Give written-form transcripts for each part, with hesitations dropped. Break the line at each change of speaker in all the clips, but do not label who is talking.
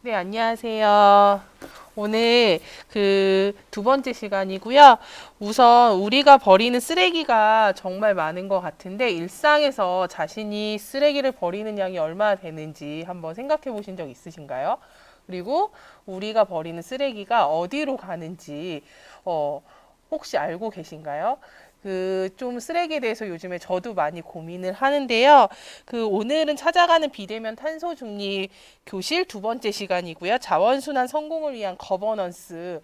네, 안녕하세요. 오늘 그 두 번째 시간이고요. 우선 우리가 버리는 쓰레기가 정말 많은 것 같은데 일상에서 자신이 쓰레기를 버리는 양이 얼마나 되는지 한번 생각해 보신 적 있으신가요? 그리고 우리가 버리는 쓰레기가 어디로 가는지 어, 혹시 알고 계신가요? 그 좀 쓰레기에 대해서 요즘에 저도 많이 고민을 하는데요. 그 오늘은 찾아가는 비대면 탄소 중립 교실 두 번째 시간이고요. 자원순환 성공을 위한 거버넌스에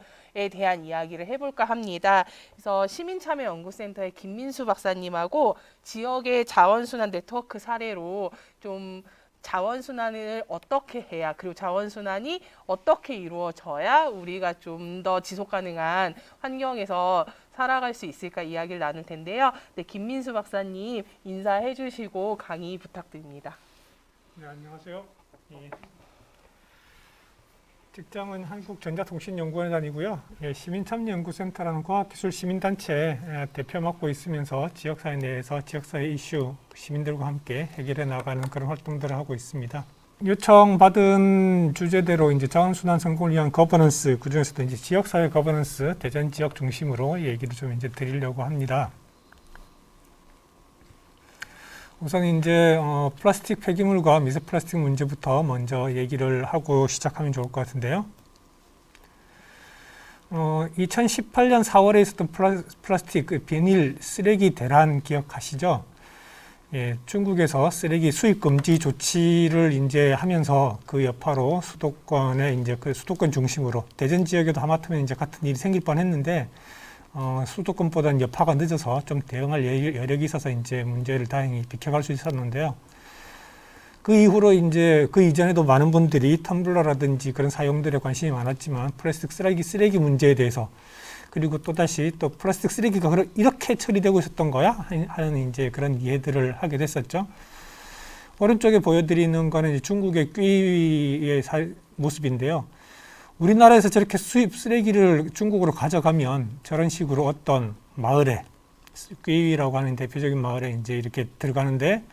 대한 이야기를 해볼까 합니다. 그래서 시민참여연구센터의 김민수 박사님하고 지역의 자원순환 네트워크 사례로 좀 자원순환을 어떻게 해야, 그리고 자원순환이 어떻게 이루어져야 우리가 좀 더 지속 가능한 환경에서 살아갈 수 있을까 이야기를 나눌 텐데요. 네, 김민수 박사님 인사해 주시고 강의 부탁드립니다.
네, 안녕하세요. 예, 직장은 한국전자통신연구원이고요. 예, 시민참여연구센터라는 과학기술 시민단체 대표 맡고 있으면서 지역사회 내에서 지역사회 이슈 시민들과 함께 해결해 나가는 그런 활동들을 하고 있습니다. 요청받은 주제대로 이제 자원순환 성공을 위한 거버넌스, 그중에서도 이제 지역사회 거버넌스, 대전 지역 중심으로 얘기를 좀 이제 드리려고 합니다. 우선 이제 플라스틱 폐기물과 미세 플라스틱 문제부터 먼저 얘기를 하고 시작하면 좋을 것 같은데요. 2018년 4월에 있었던 플라스틱 비닐 쓰레기 대란 기억하시죠? 예, 중국에서 쓰레기 수입 금지 조치를 이제 하면서 그 여파로 수도권에 이제 그 수도권 중심으로 대전 지역에도 하마터면 이제 같은 일이 생길 뻔했는데 수도권보다는 여파가 늦어서 좀 대응할 여력이 있어서 이제 문제를 다행히 비켜갈 수 있었는데요. 그 이후로 이제 그 이전에도 많은 분들이 텀블러라든지 그런 사용들에 관심이 많았지만 플라스틱 쓰레기 문제에 대해서 그리고 또다시 또 플라스틱 쓰레기가 이렇게 처리되고 있었던 거야? 하는 이제 그런 이해들을 하게 됐었죠. 오른쪽에 보여드리는 거는 이제 중국의 꾀위의 모습인데요. 우리나라에서 저렇게 수입 쓰레기를 중국으로 가져가면 저런 식으로 어떤 마을에, 꾀위라고 하는 대표적인 마을에 이제 이렇게 들어가는데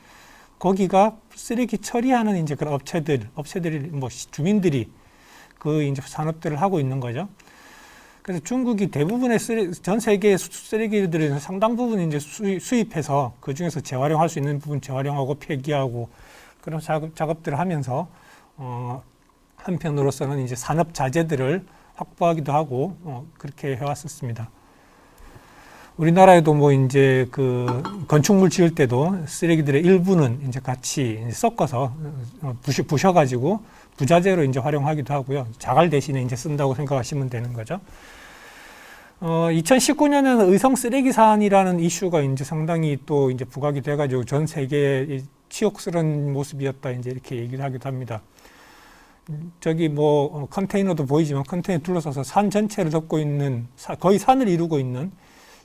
거기가 쓰레기 처리하는 이제 그런 업체들이 뭐 주민들이 그 이제 산업들을 하고 있는 거죠. 그래서 중국이 대부분의 전 세계의 쓰레기들을 상당 부분 이제 수입해서 그 중에서 재활용할 수 있는 부분 재활용하고 폐기하고 그런 작업들을 하면서 한편으로서는 이제 산업 자재들을 확보하기도 하고 그렇게 해왔었습니다. 우리나라에도 뭐 이제 그 건축물 지을 때도 쓰레기들의 일부는 이제 같이 섞어서 부셔가지고 부자재로 이제 활용하기도 하고요. 자갈 대신에 이제 쓴다고 생각하시면 되는 거죠. 2019년에는 의성 쓰레기 사안이라는 이슈가 이제 상당히 또 이제 부각이 돼가지고 전 세계에 치욕스러운 모습이었다 이제 이렇게 얘기를 하기도 합니다. 저기 뭐 컨테이너도 보이지만 컨테이너 둘러싸서 산 전체를 덮고 있는 거의 산을 이루고 있는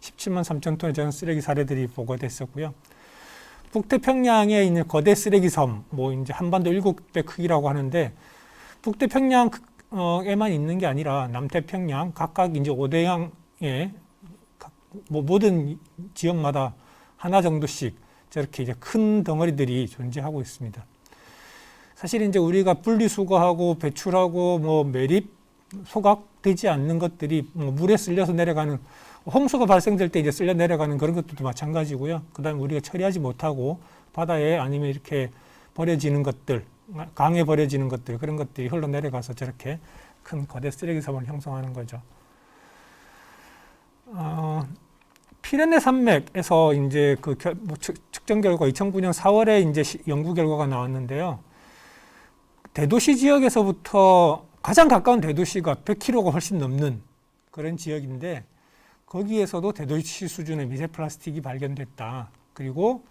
17만 3천 톤의 저런 쓰레기 사례들이 보고됐었고요. 북태평양에 있는 거대 쓰레기 섬, 뭐 이제 한반도 7배 크기라고 하는데 북태평양에만 있는 게 아니라 남태평양 각각 이제 5대양에 뭐 모든 지역마다 하나 정도씩 저렇게 이제 큰 덩어리들이 존재하고 있습니다. 사실 이제 우리가 분리수거하고 배출하고 뭐 매립, 소각되지 않는 것들이 뭐 물에 쓸려서 내려가는 홍수가 발생될 때 이제 쓸려 내려가는 그런 것들도 마찬가지고요. 그다음에 우리가 처리하지 못하고 바다에 아니면 이렇게 버려지는 것들, 강에 버려지는 것들 그런 것들이 흘러 내려가서 저렇게 큰 거대 쓰레기 섬을 형성하는 거죠. 피레네 산맥에서 이제 그 측정 결과 2009년 4월에 이제 연구 결과가 나왔는데요. 대도시 지역에서부터 가장 가까운 대도시가 100km가 훨씬 넘는 그런 지역인데 거기에서도 대도시 수준의 미세 플라스틱이 발견됐다. 그리고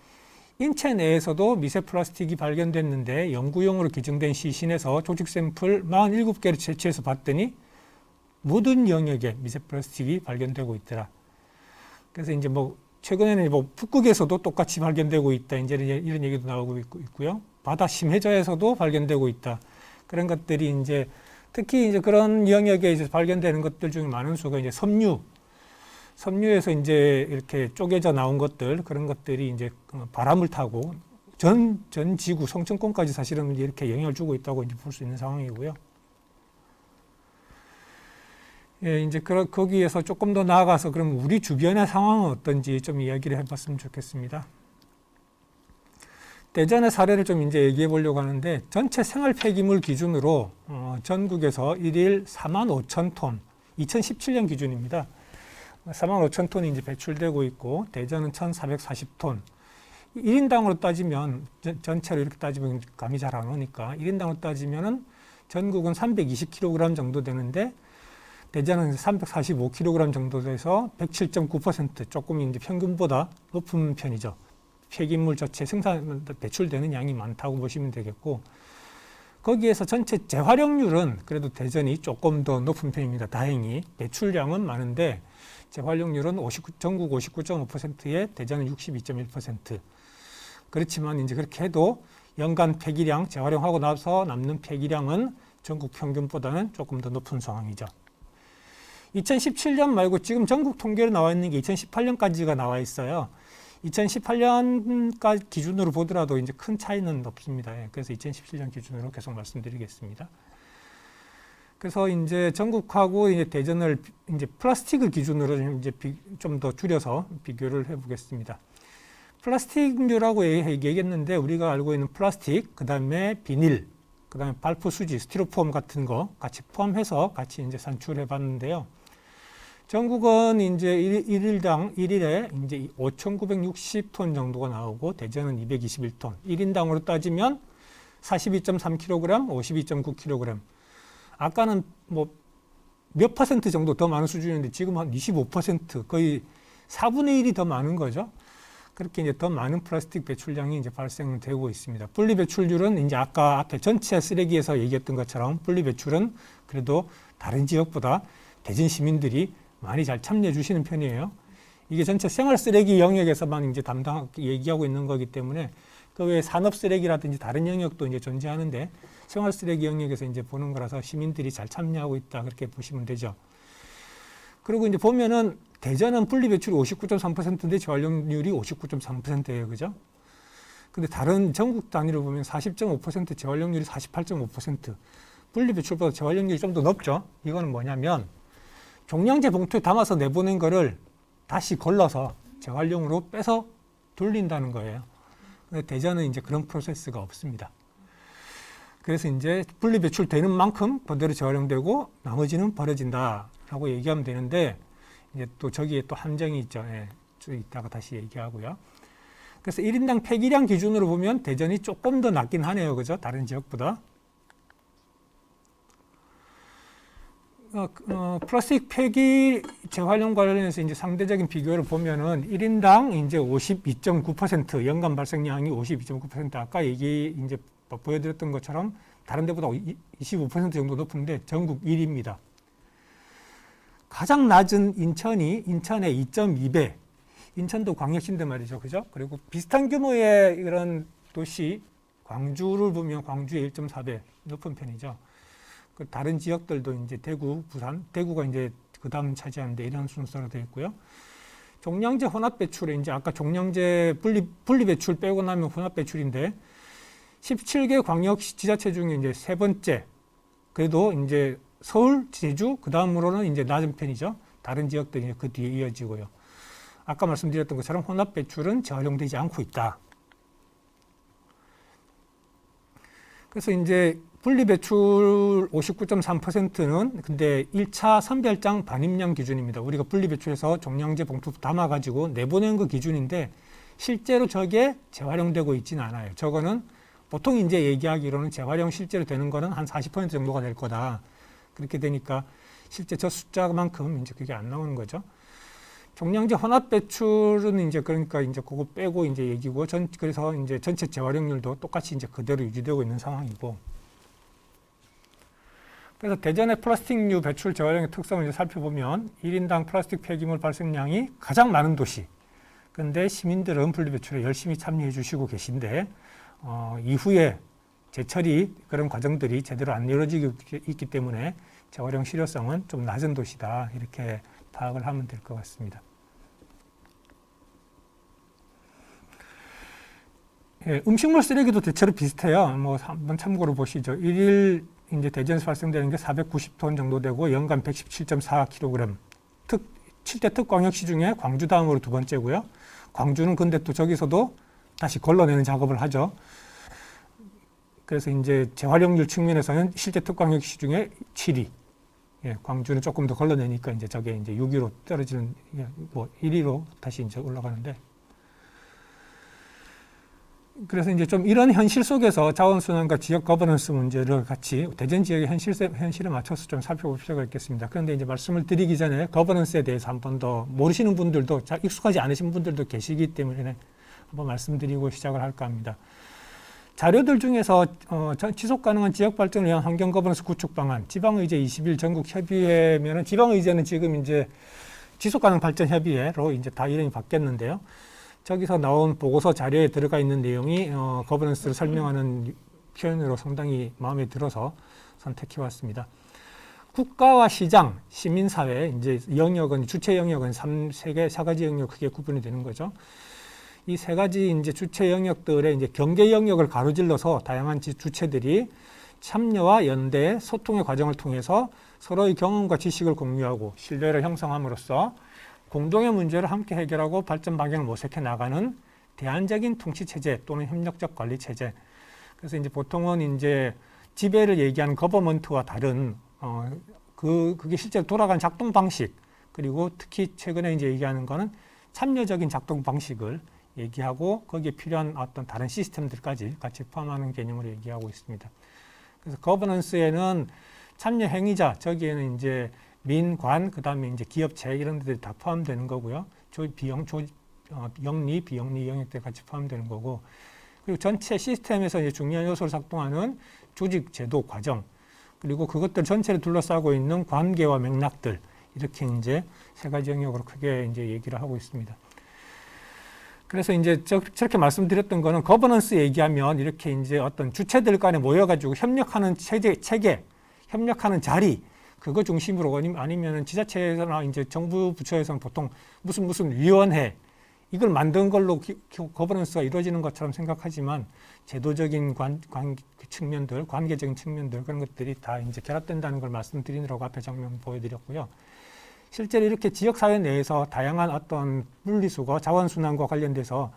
인체 내에서도 미세 플라스틱이 발견됐는데 연구용으로 기증된 시신에서 조직 샘플 47개를 채취해서 봤더니 모든 영역에 미세 플라스틱이 발견되고 있더라. 그래서 이제 뭐 최근에는 뭐 북극에서도 똑같이 발견되고 있다. 이제 이런 얘기도 나오고 있고요. 바다 심해저에서도 발견되고 있다. 그런 것들이 이제 특히 이제 그런 영역에 이제 발견되는 것들 중에 많은 수가 이제 섬유에서 이제 이렇게 쪼개져 나온 것들 그런 것들이 이제 바람을 타고 전 지구 성층권까지 사실은 이렇게 영향을 주고 있다고 이제 볼 수 있는 상황이고요. 예, 이제 거기에서 조금 더 나아가서 그럼 우리 주변의 상황은 어떤지 좀 이야기를 해봤으면 좋겠습니다. 대전의 사례를 좀 이제 얘기해 보려고 하는데 전체 생활 폐기물 기준으로 전국에서 1일 45,000톤, 2017년 기준입니다. 45,000톤이 이제 배출되고 있고 대전은 1,440톤. 1인당으로 따지면 전체로 이렇게 따지면 감이 잘 안 오니까 1인당으로 따지면은 전국은 320kg 정도 되는데 대전은 345kg 정도 돼서 107.9% 조금 이제 평균보다 높은 편이죠. 폐기물 자체 배출되는 양이 많다고 보시면 되겠고 거기에서 전체 재활용률은 그래도 대전이 조금 더 높은 편입니다. 다행히 배출량은 많은데 재활용률은 전국 59.5%에 대전은 62.1%. 그렇지만 이제 그렇게 해도 연간 폐기량 재활용하고 나서 남는 폐기량은 전국 평균보다는 조금 더 높은 상황이죠. 2017년 말고 지금 전국 통계로 나와 있는 게 2018년까지가 나와 있어요. 2018년 기준으로 보더라도 이제 큰 차이는 없습니다. 그래서 2017년 기준으로 계속 말씀드리겠습니다. 그래서 이제 전국하고 이제 대전을 이제 플라스틱을 기준으로 이제 좀 더 줄여서 비교를 해보겠습니다. 플라스틱류라고 얘기했는데 우리가 알고 있는 플라스틱, 그 다음에 비닐, 그 다음에 발포 수지, 스티로폼 같은 거 같이 포함해서 같이 이제 산출해 봤는데요. 전국은 이제 일일에 이제 5,960톤 정도가 나오고 대전은 221톤. 1인당으로 따지면 42.3kg, 52.9kg. 아까는 뭐 몇 퍼센트 정도 더 많은 수준인데 지금 한 25% 거의 4분의 1이 더 많은 거죠. 그렇게 이제 더 많은 플라스틱 배출량이 이제 발생되고 있습니다. 분리 배출률은 이제 아까 앞에 전체 쓰레기에서 얘기했던 것처럼 분리 배출은 그래도 다른 지역보다 대전 시민들이 많이 잘 참여해 주시는 편이에요. 이게 전체 생활 쓰레기 영역에서만 이제 얘기하고 있는 거기 때문에 그 외에 산업 쓰레기라든지 다른 영역도 이제 존재하는데 생활 쓰레기 영역에서 이제 보는 거라서 시민들이 잘 참여하고 있다 그렇게 보시면 되죠. 그리고 이제 보면은 대전은 분리 배출이 59.3%인데 재활용률이 59.3%예요. 그죠? 근데 다른 전국 단위로 보면 40.5%, 재활용률이 48.5%. 분리 배출보다 재활용률이 좀 더 높죠. 이거는 뭐냐면 종량제 봉투에 담아서 내보낸 거를 다시 걸러서 재활용으로 빼서 돌린다는 거예요. 근데 대전은 이제 그런 프로세스가 없습니다. 그래서 이제 분리 배출되는 만큼 그대로 재활용되고 나머지는 버려진다라고 얘기하면 되는데 이제 또 저기에 또 함정이 있죠. 예, 좀 이따가 다시 얘기하고요. 그래서 1인당 폐기량 기준으로 보면 대전이 조금 더 낮긴 하네요. 그죠? 다른 지역보다. 플라스틱 폐기 재활용 관련해서 이제 상대적인 비교를 보면은 1인당 이제 52.9% 연간 발생량이 52.9% 아까 이제 보여드렸던 것처럼 다른 데보다 25% 정도 높은데 전국 1위입니다. 가장 낮은 인천의 2.2배. 인천도 광역시인데 말이죠. 그죠? 그리고 비슷한 규모의 이런 도시 광주를 보면 광주의 1.4배 높은 편이죠. 그 다른 지역들도 이제 대구, 부산, 대구가 이제 그 다음 차지하는데 이런 순서로 되어 있고요. 종량제 혼합 배출에 이제 아까 종량제 분리 배출 빼고 나면 혼합 배출인데 17개 광역시 지자체 중에 이제 세 번째. 그래도 이제 서울, 제주, 그 다음으로는 이제 낮은 편이죠. 다른 지역들이 이제 그 뒤에 이어지고요. 아까 말씀드렸던 것처럼 혼합 배출은 재활용되지 않고 있다. 그래서 이제 분리 배출 59.3%는 근데 1차 선별장 반입량 기준입니다. 우리가 분리 배출해서 종량제 봉투 담아가지고 내보낸 그 기준인데 실제로 저게 재활용되고 있지는 않아요. 저거는 보통 이제 얘기하기로는 재활용 실제로 되는 거는 한 40% 정도가 될 거다. 그렇게 되니까 실제 저 숫자만큼 이제 그게 안 나오는 거죠. 종량제 혼합 배출은 이제 그러니까 이제 그거 빼고 이제 얘기고 그래서 이제 전체 재활용률도 똑같이 이제 그대로 유지되고 있는 상황이고. 그래서 대전의 플라스틱류 배출 재활용의 특성을 이제 살펴보면 1인당 플라스틱 폐기물 발생량이 가장 많은 도시. 그런데 시민들은 분리 배출에 열심히 참여해 주시고 계신데 이후에 재처리 그런 과정들이 제대로 안 이루어지고 있기 때문에 재활용 실효성은 좀 낮은 도시다. 이렇게 파악을 하면 될 것 같습니다. 예, 음식물 쓰레기도 대체로 비슷해요. 뭐 한번 참고로 보시죠. 일일 이제 대전에서 발생되는 게 490톤 정도 되고 연간 117.4kg. 7대 특광역시 중에 광주 다음으로 두 번째고요. 광주는 근데 또 저기서도 다시 걸러내는 작업을 하죠. 그래서 이제 재활용률 측면에서는 실제 특광역시 중에 7위. 예, 광주는 조금 더 걸러내니까 이제 저게 이제 6위로 떨어지는, 뭐 1위로 다시 이제 올라가는데. 그래서 이제 좀 이런 현실 속에서 자원순환과 지역 거버넌스 문제를 같이 대전 지역의 현실에 맞춰서 좀 살펴볼 필요가 있겠습니다. 그런데 이제 말씀을 드리기 전에 거버넌스에 대해서 한 번 더 모르시는 분들도, 잘 익숙하지 않으신 분들도 계시기 때문에 한번 말씀드리고 시작을 할까 합니다. 자료들 중에서 지속 가능한 지역 발전을 위한 환경 거버넌스 구축 방안, 지방의제 20일 전국 협의회면은 지방의제는 지금 이제 지속 가능 발전 협의회로 이제 다 이름이 바뀌었는데요. 저기서 나온 보고서 자료에 들어가 있는 내용이 거버넌스를 설명하는 표현으로 상당히 마음에 들어서 선택해 왔습니다. 국가와 시장, 시민사회, 이제 영역은, 주체 영역은 세 가지 영역 크게 구분이 되는 거죠. 이 세 가지 이제 주체 영역들의 이제 경계 영역을 가로질러서 다양한 주체들이 참여와 연대, 소통의 과정을 통해서 서로의 경험과 지식을 공유하고 신뢰를 형성함으로써 공동의 문제를 함께 해결하고 발전 방향을 모색해 나가는 대안적인 통치 체제 또는 협력적 관리 체제. 그래서 이제 보통은 이제 지배를 얘기하는 거버먼트와 다른 그게 실제로 돌아가는 작동 방식, 그리고 특히 최근에 이제 얘기하는 거는 참여적인 작동 방식을 얘기하고 거기에 필요한 어떤 다른 시스템들까지 같이 포함하는 개념으로 얘기하고 있습니다. 그래서 거버넌스에는 참여 행위자, 저기에는 이제 민관, 그 다음에 이제 기업체 이런 데들이 다 포함되는 거고요. 영리, 비영리 영역들 같이 포함되는 거고, 그리고 전체 시스템에서 이제 중요한 요소를 작동하는 조직, 제도, 과정, 그리고 그것들 전체를 둘러싸고 있는 관계와 맥락들, 이렇게 이제 세 가지 영역으로 크게 이제 얘기를 하고 있습니다. 그래서 이제 저렇게 말씀드렸던 거는 거버넌스 얘기하면 이렇게 이제 어떤 주체들 간에 모여가지고 협력하는 체계, 협력하는 자리, 그거 중심으로 아니면 지자체나 이제 정부 부처에서는 보통 무슨 위원회, 이걸 만든 걸로 거버넌스가 이루어지는 것처럼 생각하지만 제도적인 측면들, 관계적인 측면들, 그런 것들이 다 이제 결합된다는 걸 말씀드리느라고 앞에 장면 보여드렸고요. 실제로 이렇게 지역사회 내에서 다양한 어떤 분리수거, 자원순환과 관련돼서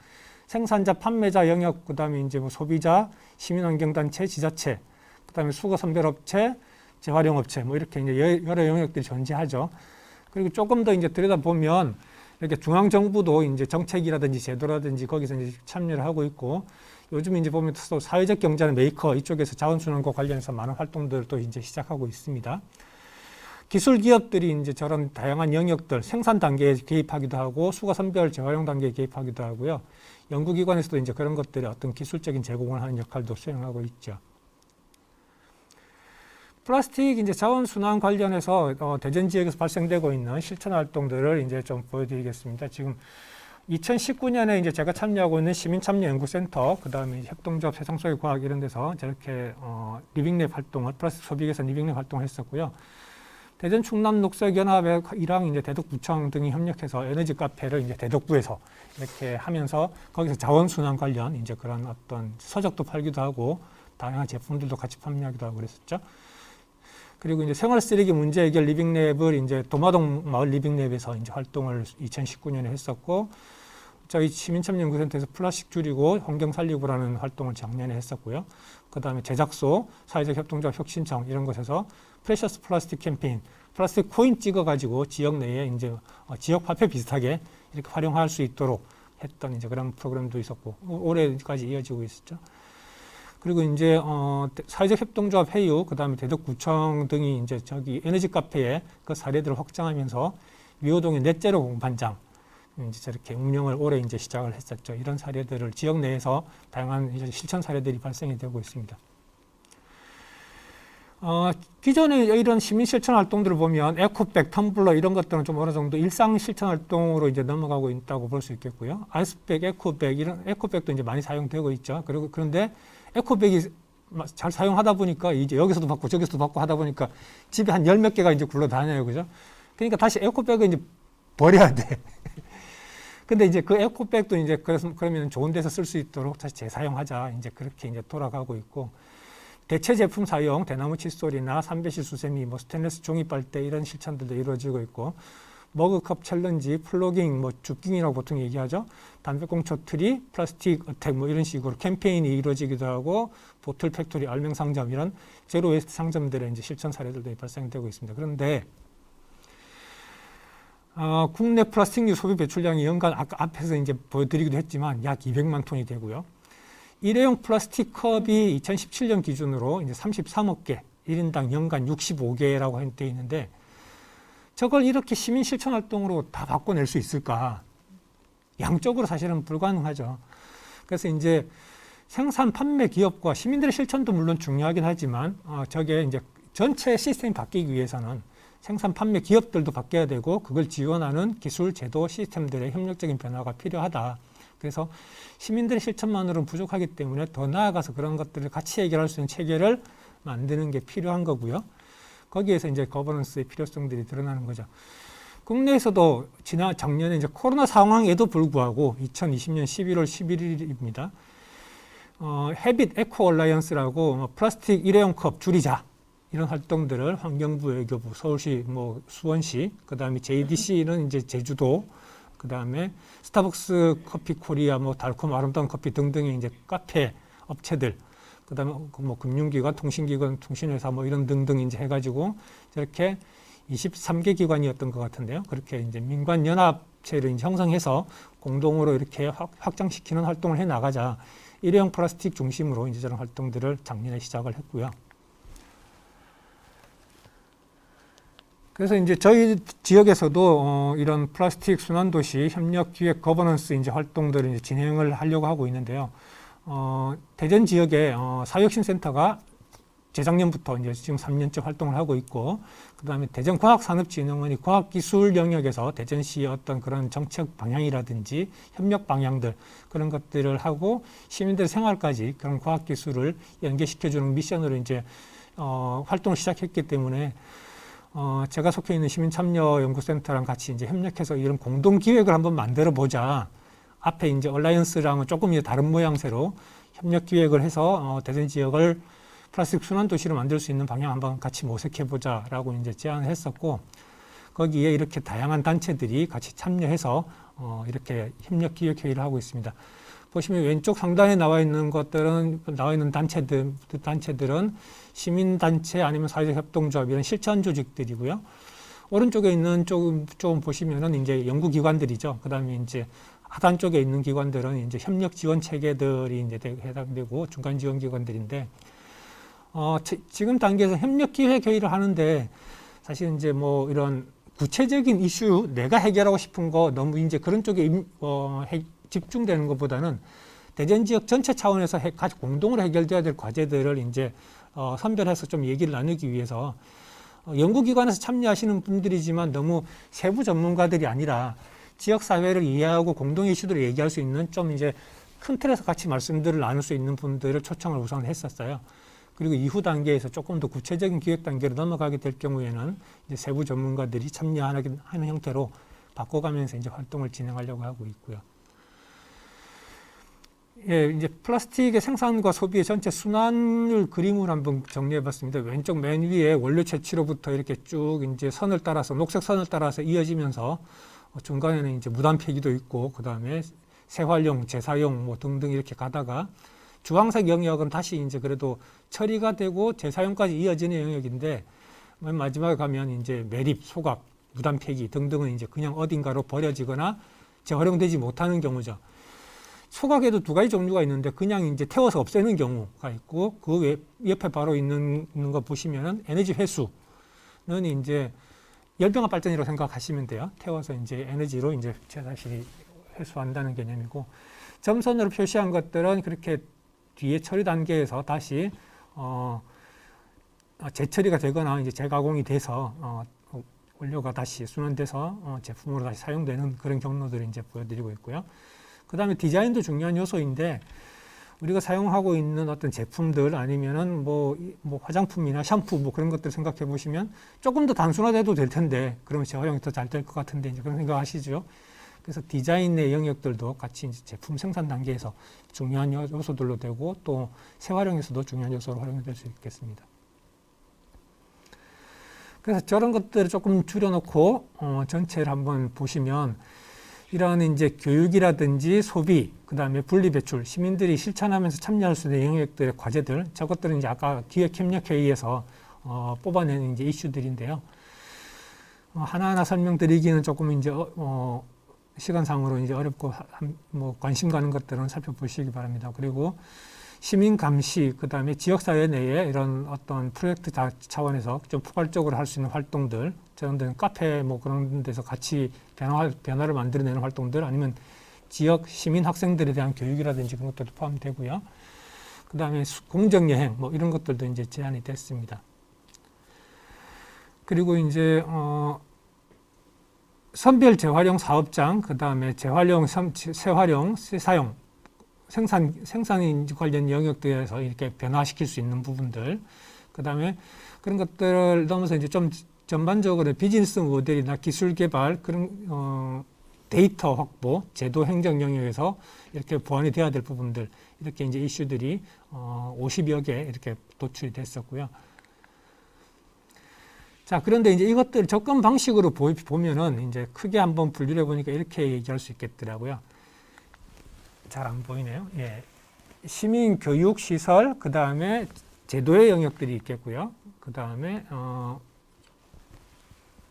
생산자, 판매자 영역, 그 다음에 이제 뭐 소비자, 시민환경단체, 지자체, 그 다음에 수거선별업체, 재활용업체, 뭐 이렇게 이제 여러 영역들이 존재하죠. 그리고 조금 더 이제 들여다보면 이렇게 중앙정부도 이제 정책이라든지 제도라든지 거기서 이제 참여를 하고 있고, 요즘 이제 보면 또 사회적 경제는 메이커 이쪽에서 자원순환과 관련해서 많은 활동들을 또 이제 시작하고 있습니다. 기술 기업들이 이제 저런 다양한 영역들, 생산 단계에 개입하기도 하고, 수거 선별, 재활용 단계에 개입하기도 하고요. 연구기관에서도 이제 그런 것들이 어떤 기술적인 제공을 하는 역할도 수행하고 있죠. 플라스틱 이제 자원순환 관련해서 대전 지역에서 발생되고 있는 실천 활동들을 이제 좀 보여드리겠습니다. 지금 2019년에 이제 제가 참여하고 있는 시민참여연구센터, 그 다음에 협동조합 세상속의 과학 이런 데서 저렇게 리빙랩 활동을, 플라스틱 소비 개선 리빙랩 활동을 했었고요. 대전 충남 녹색연합이랑 이제 대덕구청 등이 협력해서 에너지 카페를 이제 대덕구에서 이렇게 하면서 거기서 자원순환 관련 이제 그런 어떤 서적도 팔기도 하고 다양한 제품들도 같이 판매하기도 하고 그랬었죠. 그리고 이제 생활 쓰레기 문제 해결 리빙랩을 이제 도마동 마을 리빙랩에서 이제 활동을 2019년에 했었고, 저희 시민참여연구센터에서 플라스틱 줄이고 환경 살리고라는 활동을 작년에 했었고요. 그 다음에 제작소, 사회적 협동조합 혁신청 이런 곳에서 프레셔스 플라스틱 캠페인, 플라스틱 코인 찍어가지고 지역 내에 이제 지역 화폐 비슷하게 이렇게 활용할 수 있도록 했던 이제 그런 프로그램도 있었고, 올해까지 이어지고 있었죠. 그리고 이제 사회적 협동조합 회유, 그 다음에 대덕구청 등이 이제 저기 에너지 카페에 그 사례들을 확장하면서 미호동의 넷제로 공판장 이제 저렇게 운영을 올해 이제 시작을 했었죠. 이런 사례들을 지역 내에서 다양한 이제 실천 사례들이 발생이 되고 있습니다. 기존의 이런 시민 실천 활동들을 보면 에코백, 텀블러 이런 것들은 좀 어느 정도 일상 실천 활동으로 이제 넘어가고 있다고 볼 수 있겠고요. 아이스백, 에코백 이런 에코백도 이제 많이 사용되고 있죠. 그리고 그런데 에코백이 잘 사용하다 보니까 이제 여기서도 받고 저기서도 받고 하다 보니까 집에 한 열 몇 개가 이제 굴러다녀요, 그죠? 그러니까 다시 에코백을 이제 버려야 돼. 근데 이제 그 에코백도 이제 그러면 좋은 데서 쓸 수 있도록 다시 재사용하자 이제 그렇게 이제 돌아가고 있고. 대체 제품 사용, 대나무 칫솔이나 삼배실 수세미, 뭐 스테인리스 종이 빨대 이런 실천들도 이루어지고 있고, 머그컵 챌린지, 플로깅, 뭐 줍깅이라고 보통 얘기하죠. 담배꽁초 트리, 플라스틱 어택 뭐 이런 식으로 캠페인이 이루어지기도 하고, 보틀 팩토리, 알맹 상점 이런 제로 웨이스트 상점들의 이제 실천 사례들도 발생되고 있습니다. 그런데 국내 플라스틱류 소비 배출량이 연간 아까 앞에서 이제 보여드리기도 했지만 약 200만 톤이 되고요. 일회용 플라스틱 컵이 2017년 기준으로 이제 33억 개, 1인당 연간 65개라고 되어 있는데 저걸 이렇게 시민 실천 활동으로 다 바꿔낼 수 있을까? 양적으로 사실은 불가능하죠. 그래서 이제 생산 판매 기업과 시민들의 실천도 물론 중요하긴 하지만 저게 이제 전체 시스템이 바뀌기 위해서는 생산 판매 기업들도 바뀌어야 되고 그걸 지원하는 기술, 제도, 시스템들의 협력적인 변화가 필요하다. 그래서 시민들의 실천만으로는 부족하기 때문에 더 나아가서 그런 것들을 같이 해결할 수 있는 체계를 만드는 게 필요한 거고요. 거기에서 이제 거버넌스의 필요성들이 드러나는 거죠. 국내에서도 작년에 이제 코로나 상황에도 불구하고 2020년 11월 11일입니다. 헤빗 에코 얼라이언스라고 플라스틱 일회용 컵 줄이자 이런 활동들을 환경부, 외교부, 서울시, 뭐 수원시, 그다음에 JDC는 이제 제주도, 그다음에 스타벅스 커피 코리아, 뭐 달콤 아름다운 커피 등등의 이제 카페 업체들, 그다음에 뭐 금융기관, 통신기관, 통신회사 뭐 이런 등등 이제 해가지고 저렇게 23개 기관이었던 것 같은데요. 그렇게 이제 민관 연합체를 이제 형성해서 공동으로 이렇게 확장시키는 활동을 해 나가자. 일회용 플라스틱 중심으로 이제 저런 활동들을 작년에 시작을 했고요. 그래서 이제 저희 지역에서도 이런 플라스틱 순환도시 협력기획 거버넌스 이제 활동들을 이제 진행을 하려고 하고 있는데요. 대전 지역에 사회혁신센터가 재작년부터 이제 지금 3년째 활동을 하고 있고, 그 다음에 대전과학산업진흥원이 과학기술 영역에서 대전시의 어떤 그런 정책 방향이라든지 협력 방향들 그런 것들을 하고 시민들의 생활까지 그런 과학기술을 연계시켜주는 미션으로 이제 활동을 시작했기 때문에 제가 속해 있는 시민참여연구센터랑 같이 이제 협력해서 이런 공동 기획을 한번 만들어 보자. 앞에 이제 얼라이언스랑은 조금 이제 다른 모양새로 협력 기획을 해서 대전 지역을 플라스틱 순환 도시로 만들 수 있는 방향 한번 같이 모색해 보자라고 이제 제안을 했었고, 거기에 이렇게 다양한 단체들이 같이 참여해서 이렇게 협력 기획 회의를 하고 있습니다. 보시면 왼쪽 상단에 나와 있는 단체들은 시민단체 아니면 사회적 협동조합 이런 실천 조직들이고요. 오른쪽에 있는 좀 보시면은 이제 연구기관들이죠. 그 다음에 이제 하단 쪽에 있는 기관들은 이제 협력 지원 체계들이 이제 해당되고 중간 지원 기관들인데, 지금 단계에서 협력 기획 회의를 하는데 사실 이제 뭐 이런 구체적인 이슈 내가 해결하고 싶은 거 너무 이제 그런 쪽에 집중되는 것보다는 대전 지역 전체 차원에서 같이 공동으로 해결돼야 될 과제들을 이제 선별해서 좀 얘기를 나누기 위해서 연구기관에서 참여하시는 분들이지만 너무 세부 전문가들이 아니라 지역 사회를 이해하고 공동 이슈들을 얘기할 수 있는 좀 이제 큰 틀에서 같이 말씀들을 나눌 수 있는 분들을 초청을 우선 했었어요. 그리고 이후 단계에서 조금 더 구체적인 기획 단계로 넘어가게 될 경우에는 이제 세부 전문가들이 참여하는 형태로 바꿔가면서 이제 활동을 진행하려고 하고 있고요. 예, 이제 플라스틱의 생산과 소비의 전체 순환을 그림으로 한번 정리해봤습니다. 왼쪽 맨 위에 원료 채취로부터 이렇게 쭉 이제 선을 따라서 녹색 선을 따라서 이어지면서 중간에는 이제 무단 폐기도 있고, 그 다음에 재활용, 재사용 뭐 등등 이렇게 가다가 주황색 영역은 다시 이제 그래도 처리가 되고 재사용까지 이어지는 영역인데, 맨 마지막에 가면 이제 매립, 소각, 무단 폐기 등등은 이제 그냥 어딘가로 버려지거나 재활용되지 못하는 경우죠. 소각에도 두 가지 종류가 있는데 그냥 이제 태워서 없애는 경우가 있고, 그 옆에 바로 있는 거 보시면은 에너지 회수는 이제 열병합 발전이라고 생각하시면 돼요. 태워서 이제 에너지로 이제 다시 회수한다는 개념이고, 점선으로 표시한 것들은 그렇게 뒤에 처리 단계에서 다시 재처리가 되거나 이제 재가공이 돼서 원료가 다시 순환돼서 제품으로 다시 사용되는 그런 경로들을 이제 보여드리고 있고요. 그 다음에 디자인도 중요한 요소인데, 우리가 사용하고 있는 어떤 제품들 아니면은 뭐 화장품이나 샴푸 뭐 그런 것들 생각해 보시면 조금 더 단순화돼도 될 텐데, 그러면 재활용이 더 잘 될 것 같은데 이제 그런 생각 하시죠. 그래서 디자인의 영역들도 같이 이제 제품 생산 단계에서 중요한 요소들로 되고 또 재활용에서도 중요한 요소로 활용될 수 있겠습니다. 그래서 저런 것들을 조금 줄여놓고 전체를 한번 보시면 이런 이제 교육이라든지 소비, 그 다음에 분리배출, 시민들이 실천하면서 참여할 수 있는 영역들의 과제들, 저것들은 이제 아까 기획협력회의에서 뽑아낸 이제 이슈들인데요. 하나하나 설명드리기는 조금 이제 시간상으로 이제 어렵고 뭐 관심 가는 것들은 살펴보시기 바랍니다. 그리고 시민 감시, 그 다음에 지역사회 내에 이런 어떤 프로젝트 차원에서 좀 포괄적으로 할 수 있는 활동들, 저런 데는 카페 뭐 그런 데서 같이 변화를 만들어내는 활동들, 아니면 지역 시민 학생들에 대한 교육이라든지 그런 것들도 포함되고요. 그 다음에 공정여행 뭐 이런 것들도 이제 제한이 됐습니다. 그리고 이제 선별 재활용 사업장, 그 다음에 재활용, 재활용, 재사용, 생산 관련 영역들에서 이렇게 변화시킬 수 있는 부분들, 그 다음에 그런 것들을 넘어서 이제 좀 전반적으로 비즈니스 모델이나 기술 개발, 그런 데이터 확보, 제도 행정 영역에서 이렇게 보완이 돼야 될 부분들, 이렇게 이제 이슈들이 50여 개 이렇게 도출이 됐었고요. 자, 그런데 이제 이것들 접근 방식으로 보면은 이제 크게 한번 분류를 해보니까 이렇게 얘기할 수 있겠더라고요. 잘 안 보이네요. 예. 시민 교육 시설, 그 다음에 제도의 영역들이 있겠고요. 그 다음에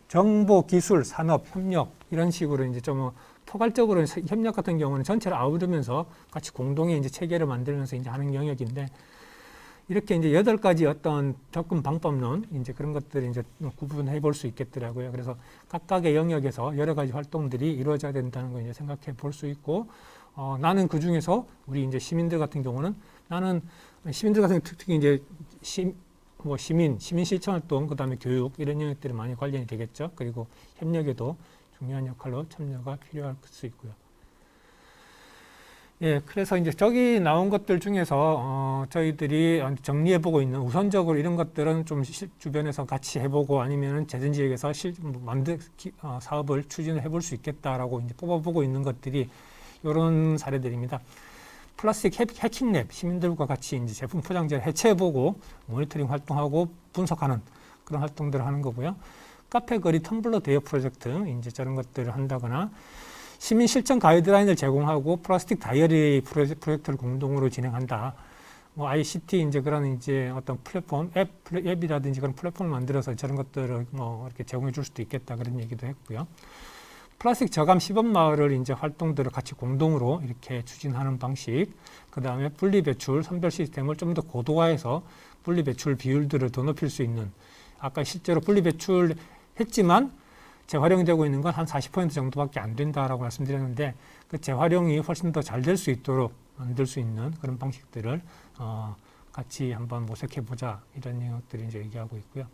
정보, 기술, 산업, 협력 이런 식으로 이제 좀 포괄적으로 협력 같은 경우는 전체를 아우르면서 같이 공동의 이제 체계를 만들면서 이제 하는 영역인데, 이렇게 이제 8가지 어떤 접근 방법론 이제 그런 것들을 이제 구분해 볼 수 있겠더라고요. 그래서 각각의 영역에서 여러 가지 활동들이 이루어져야 된다는 걸 이제 생각해 볼 수 있고, 나는 그 중에서 우리 이제 시민들 같은 경우는 시민들 같은 특히 이제 시민 실천 활동, 그 다음에 교육 이런 영역들이 많이 관련이 되겠죠. 그리고 협력에도 중요한 역할로 참여가 필요할 수 있고요. 예, 그래서 이제 저기 나온 것들 중에서 저희들이 정리해보고 있는 우선적으로 이런 것들은 좀 주변에서 같이 해보고 아니면은 재정지역에서 사업을 추진을 해볼 수 있겠다라고 이제 뽑아보고 있는 것들이 이런 사례들입니다. 플라스틱 해킹랩, 시민들과 같이 이제 제품 포장재를 해체해보고 모니터링 활동하고 분석하는 그런 활동들을 하는 거고요. 카페 거리 텀블러 대여 프로젝트, 이제 저런 것들을 한다거나, 시민 실천 가이드라인을 제공하고 플라스틱 다이어리 프로젝트를 공동으로 진행한다. 뭐 ICT 이제 그런 이제 어떤 플랫폼, 앱이라든지 그런 플랫폼을 만들어서 저런 것들을 뭐 이렇게 제공해 줄 수도 있겠다 그런 얘기도 했고요. 플라스틱 저감 시범 마을을 이제 활동들을 같이 공동으로 이렇게 추진하는 방식, 그 다음에 분리배출 선별 시스템을 좀 더 고도화해서 분리배출 비율들을 더 높일 수 있는, 아까 실제로 분리배출 했지만 재활용되고 있는 건 한 40% 정도밖에 안 된다라고 말씀드렸는데, 그 재활용이 훨씬 더 잘 될 수 있도록 만들 수 있는 그런 방식들을 같이 한번 모색해 보자, 이런 영역들을 이제 얘기하고 있고요.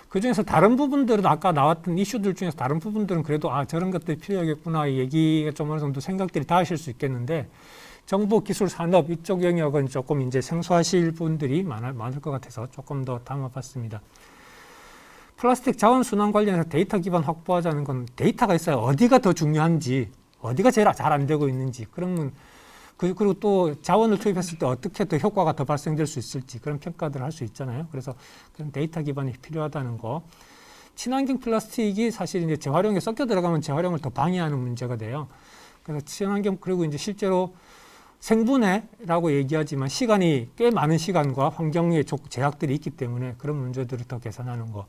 그 중에서 다른 부분들은 아까 나왔던 이슈들 중에서 다른 부분들은 그래도 저런 것들이 필요하겠구나, 얘기가 좀 어느 정도 생각들이 닿으실 수 있겠는데, 정보, 기술, 산업 이쪽 영역은 조금 이제 생소하실 분들이 많을 것 같아서 조금 더 담아봤습니다. 플라스틱 자원순환 관련해서 데이터 기반 확보하자는 건 데이터가 있어야 어디가 더 중요한지, 어디가 제일 잘 안 되고 있는지, 그러면 그리고 또 자원을 투입했을 때 어떻게 더 효과가 더 발생될 수 있을지 그런 평가들을 할 수 있잖아요. 그래서 그런 데이터 기반이 필요하다는 거. 친환경 플라스틱이 사실 이제 재활용에 섞여 들어가면 재활용을 더 방해하는 문제가 돼요. 그래서 친환경, 그리고 이제 실제로 생분해라고 얘기하지만 시간이 꽤 많은 시간과 환경의 제약들이 있기 때문에 그런 문제들을 더 개선하는 거.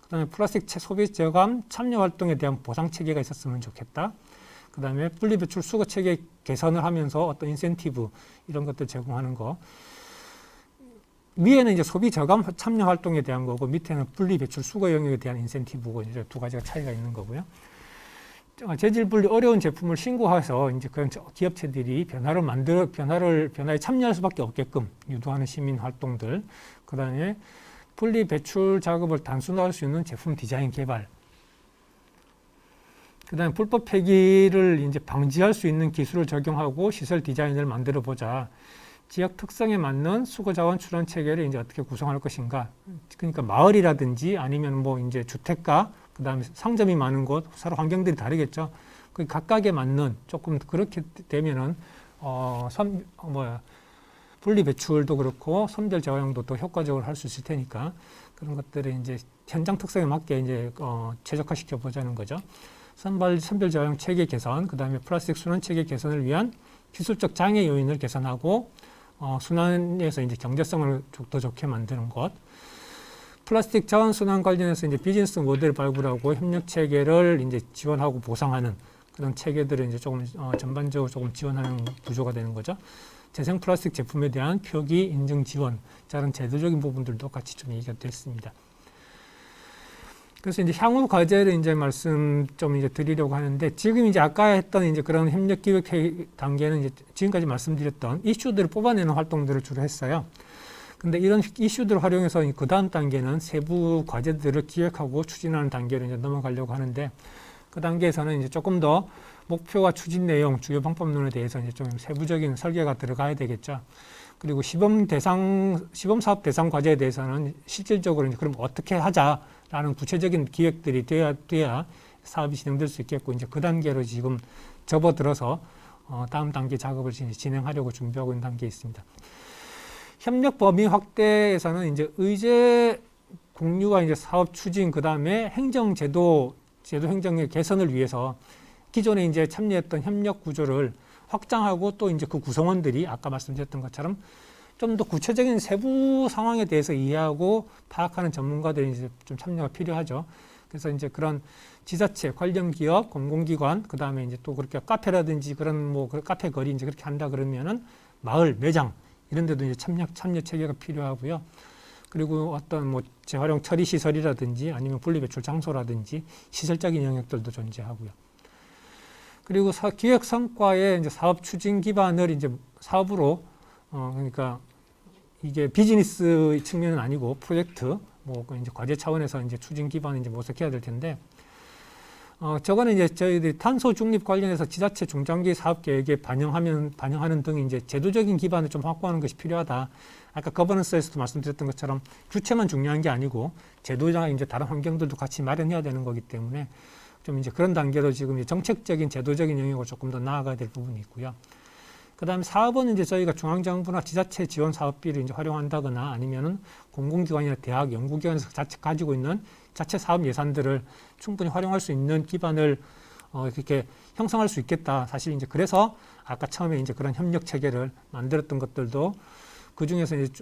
그다음에 플라스틱 소비 저감 참여 활동에 대한 보상 체계가 있었으면 좋겠다. 그다음에 분리배출 수거 체계 개선을 하면서 어떤 인센티브 이런 것들 제공하는 거. 위에는 이제 소비 저감 참여 활동에 대한 거고, 밑에는 분리배출 수거 영역에 대한 인센티브고, 이제 두 가지가 차이가 있는 거고요. 재질 분리 어려운 제품을 신고해서 이제 그런 기업체들이 변화에 참여할 수밖에 없게끔 유도하는 시민 활동들. 그다음에 분리 배출 작업을 단순화할 수 있는 제품 디자인 개발. 그다음에 불법 폐기를 이제 방지할 수 있는 기술을 적용하고 시설 디자인을 만들어 보자. 지역 특성에 맞는 수거 자원 출원 체계를 이제 어떻게 구성할 것인가. 그러니까 마을이라든지 아니면 뭐 이제 주택가, 그다음에 상점이 많은 곳, 서로 환경들이 다르겠죠. 그 각각에 맞는 조금 그렇게 되면은 분리 배출도 그렇고 선별 재활용도 더 효과적으로 할 수 있을 테니까 그런 것들을 이제 현장 특성에 맞게 이제 최적화시켜 보자는 거죠. 선별 재활용 체계 개선, 그다음에 플라스틱 순환 체계 개선을 위한 기술적 장애 요인을 개선하고 순환에서 이제 경제성을 더 좋게 만드는 것. 플라스틱 자원 순환 관련해서 이제 비즈니스 모델 발굴하고 협력 체계를 이제 지원하고 보상하는 그런 체계들을 이제 조금 전반적으로 조금 지원하는 구조가 되는 거죠. 재생 플라스틱 제품에 대한 표기 인증 지원, 다른 제도적인 부분들도 같이 좀 얘기가 됐습니다. 그래서 이제 향후 과제를 이제 말씀 좀 이제 드리려고 하는데 지금 이제 아까 했던 이제 그런 협력 기획 단계는 이제 지금까지 말씀드렸던 이슈들을 뽑아내는 활동들을 주로 했어요. 근데 이런 이슈들을 활용해서 그 다음 단계는 세부 과제들을 기획하고 추진하는 단계로 이제 넘어가려고 하는데 그 단계에서는 이제 조금 더 목표와 추진 내용, 주요 방법론에 대해서 이제 좀 세부적인 설계가 들어가야 되겠죠. 그리고 시범 사업 대상 과제에 대해서는 실질적으로 이제 그럼 어떻게 하자라는 구체적인 기획들이 돼야 사업이 진행될 수 있겠고 이제 그 단계로 지금 접어들어서 다음 단계 작업을 진행하려고 준비하고 있는 단계에 있습니다. 협력 범위 확대에서는 이제 의제 공유와 이제 사업 추진 그다음에 제도 행정의 개선을 위해서 기존에 이제 참여했던 협력 구조를 확장하고 또 이제 그 구성원들이 아까 말씀드렸던 것처럼 좀 더 구체적인 세부 상황에 대해서 이해하고 파악하는 전문가들이 이제 좀 참여가 필요하죠. 그래서 이제 그런 지자체, 관련 기업, 공공기관, 그 다음에 이제 또 그렇게 카페라든지 그런 카페 거리 이제 그렇게 한다 그러면은 마을, 매장 이런 데도 이제 참여 체계가 필요하고요. 그리고 어떤 재활용 처리 시설이라든지 아니면 분리배출 장소라든지 시설적인 영역들도 존재하고요. 그리고 기획 성과의 이제 사업 추진 기반을 이제 사업으로 그러니까 이게 비즈니스 측면은 아니고 프로젝트 이제 과제 차원에서 이제 추진 기반을 이제 모색해야 될 텐데 저거는 이제 저희들이 탄소 중립 관련해서 지자체 중장기 사업 계획에 반영하는 등 이제 제도적인 기반을 좀 확보하는 것이 필요하다. 아까 거버넌스에서도 말씀드렸던 것처럼 주체만 중요한 게 아니고 제도나 이제 다른 환경들도 같이 마련해야 되는 거기 때문에 좀 이제 그런 단계로 지금 이제 정책적인 제도적인 영역으로 조금 더 나아가야 될 부분이 있고요. 그다음에 사업은 이제 저희가 중앙정부나 지자체 지원 사업비를 이제 활용한다거나 아니면은 공공기관이나 대학, 연구기관에서 자체 가지고 있는 자체 사업 예산들을 충분히 활용할 수 있는 기반을 이렇게 형성할 수 있겠다. 사실 이제 그래서 아까 처음에 이제 그런 협력 체계를 만들었던 것들도 그 중에서 이제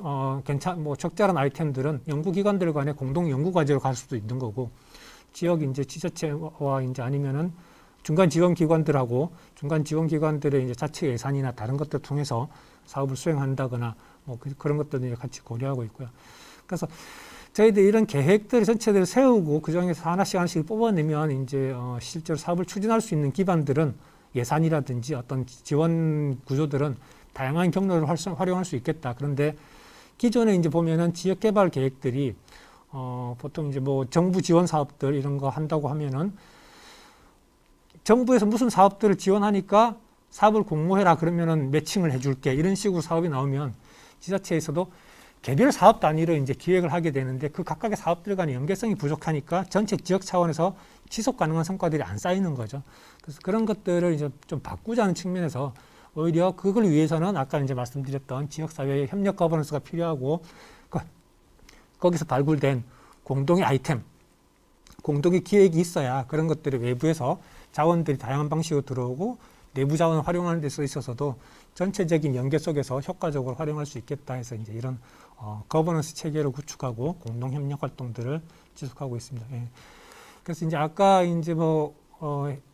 적절한 아이템들은 연구기관들 간의 공동 연구 과제로 갈 수도 있는 거고 지역 이제 지자체와 이제 아니면은 중간 지원 기관들하고 중간 지원 기관들의 이제 자체 예산이나 다른 것들 통해서 사업을 수행한다거나 그런 것들을 같이 고려하고 있고요. 그래서 저희들 이런 계획들 전체들을 세우고 그 중에서 하나씩 뽑아내면 이제 실제로 사업을 추진할 수 있는 기반들은 예산이라든지 어떤 지원 구조들은 다양한 경로를 활용할 수 있겠다. 그런데 기존에 이제 보면은 지역 개발 계획들이 보통 이제 정부 지원 사업들 이런 거 한다고 하면은 정부에서 무슨 사업들을 지원하니까 사업을 공모해라 그러면은 매칭을 해줄게 이런 식으로 사업이 나오면 지자체에서도 개별 사업 단위로 이제 기획을 하게 되는데 그 각각의 사업들 간의 연계성이 부족하니까 전체 지역 차원에서 지속 가능한 성과들이 안 쌓이는 거죠. 그래서 그런 것들을 이제 좀 바꾸자는 측면에서 오히려 그걸 위해서는 아까 이제 말씀드렸던 지역사회의 협력 거버넌스가 필요하고 거기서 발굴된 공동의 아이템, 공동의 기획이 있어야 그런 것들이 외부에서 자원들이 다양한 방식으로 들어오고 내부 자원을 활용하는 데 있어서도 전체적인 연계 속에서 효과적으로 활용할 수 있겠다 해서 이제 이런 거버넌스 체계를 구축하고 공동 협력 활동들을 지속하고 있습니다. 예. 그래서 이제 아까 이제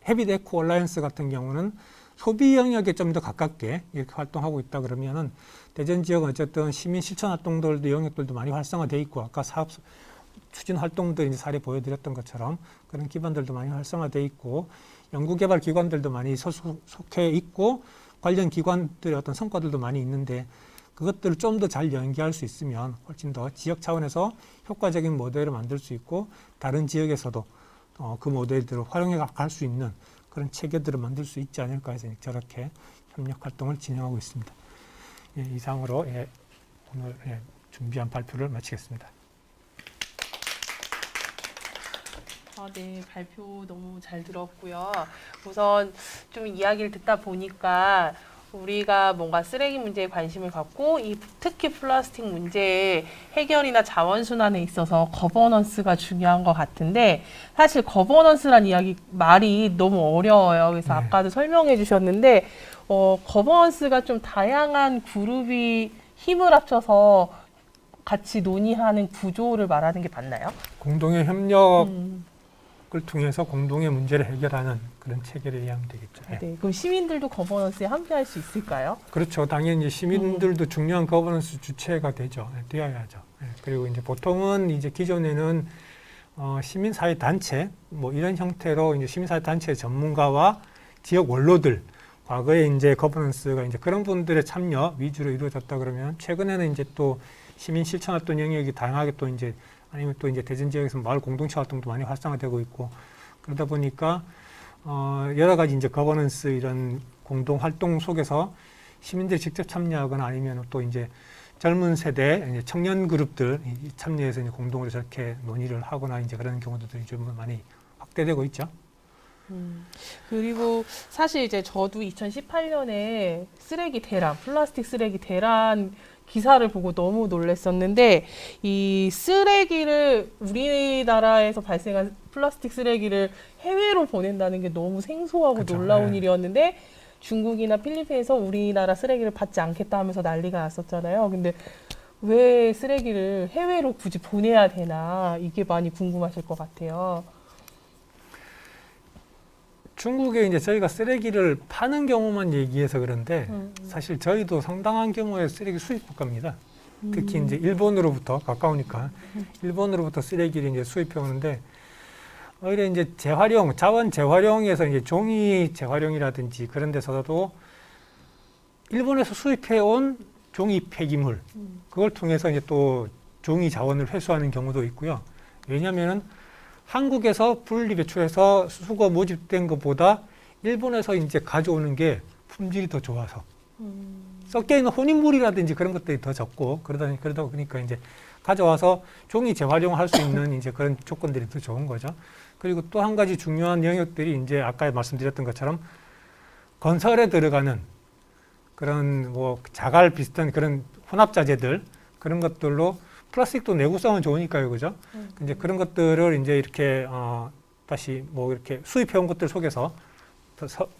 헤빗 에코 얼라이언스 같은 경우는 소비 영역에 좀 더 가깝게 이렇게 활동하고 있다 그러면은 대전 지역은 어쨌든 시민 실천 활동들도 영역들도 많이 활성화돼 있고 아까 사업 추진 활동들 이제 사례 보여드렸던 것처럼 그런 기반들도 많이 활성화돼 있고 연구개발 기관들도 많이 속해 있고 관련 기관들의 어떤 성과들도 많이 있는데 그것들을 좀 더 잘 연계할 수 있으면 훨씬 더 지역 차원에서 효과적인 모델을 만들 수 있고 다른 지역에서도 그 모델들을 활용해 갈 수 있는 그런 체계들을 만들 수 있지 않을까 해서 저렇게 협력 활동을 진행하고 있습니다. 예, 이상으로 오늘 준비한 발표를 마치겠습니다.
네, 발표 너무 잘 들었고요. 우선 좀 이야기를 듣다 보니까 우리가 뭔가 쓰레기 문제에 관심을 갖고 특히 플라스틱 문제의 해결이나 자원순환에 있어서 거버넌스가 중요한 것 같은데 사실 거버넌스란 말이 너무 어려워요. 그래서
네.
아까도 설명해 주셨는데 거버넌스가 좀 다양한 그룹이 힘을 합쳐서 같이 논의하는 구조를 말하는 게 맞나요?
공동의 협력을 통해서 공동의 문제를 해결하는 그런 체계를 이해하면 되겠죠. 예.
네, 그럼 시민들도 거버넌스에 함께할 수 있을까요?
그렇죠. 당연히 이제 시민들도 중요한 거버넌스 주체가 되죠. 예, 되어야죠. 예. 그리고 이제 보통은 이제 기존에는 시민사회 단체 뭐 이런 형태로 이제 시민사회 단체 전문가와 지역 원로들 과거에 이제 거버넌스가 이제 그런 분들의 참여 위주로 이루어졌다 그러면 최근에는 이제 또 시민 실천 활동 영역이 다양하게 또 이제 아니면 또 이제 대전 지역에서 마을 공동체 활동도 많이 활성화되고 있고 그러다 보니까 여러 가지 이제 거버넌스 이런 공동 활동 속에서 시민들이 직접 참여하거나 아니면 또 이제 젊은 세대 이제 청년 그룹들 참여해서 이제 공동으로 저렇게 논의를 하거나 이제 그런 경우들이 좀 많이 확대되고 있죠.
그리고 사실 이제 저도 2018년에 플라스틱 쓰레기 대란 기사를 보고 너무 놀랐었는데 이 쓰레기를 우리나라에서 발생한 플라스틱 쓰레기를 해외로 보낸다는 게 너무 생소하고
그쵸,
놀라운
네.
일이었는데 중국이나 필리핀에서 우리나라 쓰레기를 받지 않겠다 하면서 난리가 났었잖아요. 근데 왜 쓰레기를 해외로 굳이 보내야 되나 이게 많이 궁금하실 것 같아요.
중국에 이제 저희가 쓰레기를 파는 경우만 얘기해서 그런데 사실 저희도 상당한 규모의 쓰레기 수입 국가입니다. 특히 이제 일본으로부터 가까우니까 일본으로부터 쓰레기를 이제 수입해 오는데 오히려 이제 자원 재활용에서 이제 종이 재활용이라든지 그런 데서도 일본에서 수입해 온 종이 폐기물 그걸 통해서 이제 또 종이 자원을 회수하는 경우도 있고요. 왜냐하면은 한국에서 분리 배출해서 수거 모집된 것보다 일본에서 이제 가져오는 게 품질이 더 좋아서 섞여 있는 혼인물이라든지 그런 것들이 더 적고 그러다 보니까 이제 가져와서 종이 재활용할 수 있는 이제 그런 조건들이 더 좋은 거죠. 그리고 또 한 가지 중요한 영역들이 이제 아까 말씀드렸던 것처럼 건설에 들어가는 그런 뭐 자갈 비슷한 그런 혼합자재들 그런 것들로 플라스틱도 내구성은 좋으니까요, 그죠? 이제 그런 것들을 이제 이렇게 다시 뭐 이렇게 수입해온 것들 속에서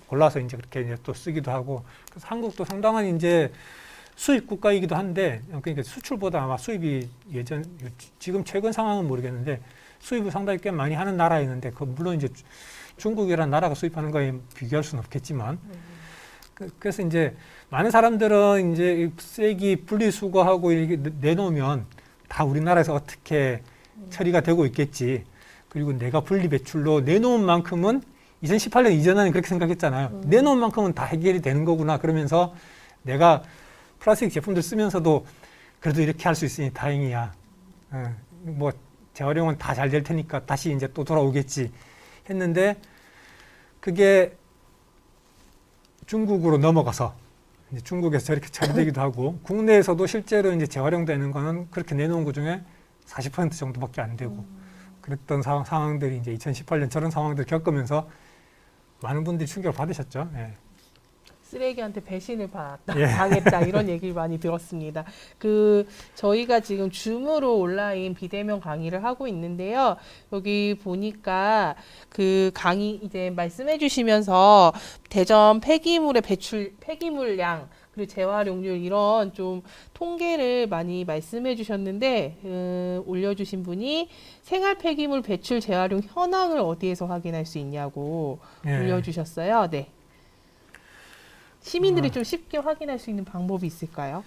골라서 이제 그렇게 이제 또 쓰기도 하고 그래서 한국도 상당한 이제 수입 국가이기도 한데 그러니까 수출보다 아마 수입이 지금 최근 상황은 모르겠는데 수입을 상당히 꽤 많이 하는 나라였는데 그 물론 이제 중국이라는 나라가 수입하는 거에 비교할 수는 없겠지만 그래서 이제 많은 사람들은 이제 쓰레기 분리수거하고 이렇게 내놓으면 다 우리나라에서 어떻게 처리가 되고 있겠지. 그리고 내가 분리배출로 내놓은 만큼은 2018년 이전에는 그렇게 생각했잖아요. 내놓은 만큼은 다 해결이 되는 거구나. 그러면서 내가 플라스틱 제품들 쓰면서도 그래도 이렇게 할 수 있으니 다행이야. 뭐 재활용은 다 잘 될 테니까 다시 이제 또 돌아오겠지 했는데 그게 중국으로 넘어가서 이제 중국에서 저렇게 처리되기도 하고 국내에서도 실제로 이제 재활용되는 거는 그렇게 내놓은 것 중에 40% 정도밖에 안 되고 그랬던 상황들이 이제 2018년 저런 상황들을 겪으면서 많은 분들이 충격을 받으셨죠. 예.
쓰레기한테 배신을
예.
당했다 이런 얘기를 많이 들었습니다. 저희가 지금 줌으로 온라인 비대면 강의를 하고 있는데요. 여기 보니까 그 강의 이제 말씀해 주시면서 대전 폐기물의 폐기물량 그리고 재활용률 이런 좀 통계를 많이 말씀해 주셨는데 올려주신 분이 생활 폐기물 배출 재활용 현황을 어디에서 확인할 수 있냐고
예.
올려주셨어요. 네. 시민들이 좀 쉽게 확인할 수 있는 방법이 있을까요?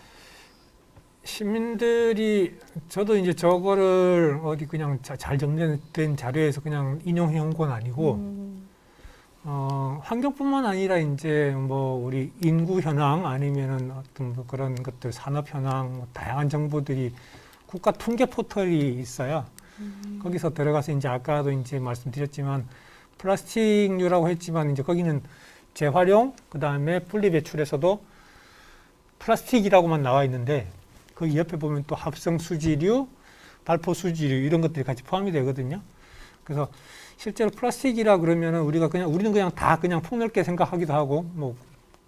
시민들이 저도 이제 저거를 어디 그냥 잘 정리된 자료에서 그냥 인용해 온 건 아니고 환경뿐만 아니라 이제 뭐 우리 인구 현황 아니면은 어떤 뭐 그런 것들 산업 현황 뭐 다양한 정보들이 국가 통계 포털이 있어요. 거기서 들어가서 이제 아까도 이제 말씀드렸지만 플라스틱류라고 했지만 이제 거기는 재활용, 그 다음에 분리배출에서도 플라스틱이라고만 나와 있는데 그 옆에 보면 또 합성 수지류, 발포 수지류 이런 것들이 같이 포함이 되거든요. 그래서 실제로 플라스틱이라 그러면은 우리는 그냥 다 그냥 폭넓게 생각하기도 하고 뭐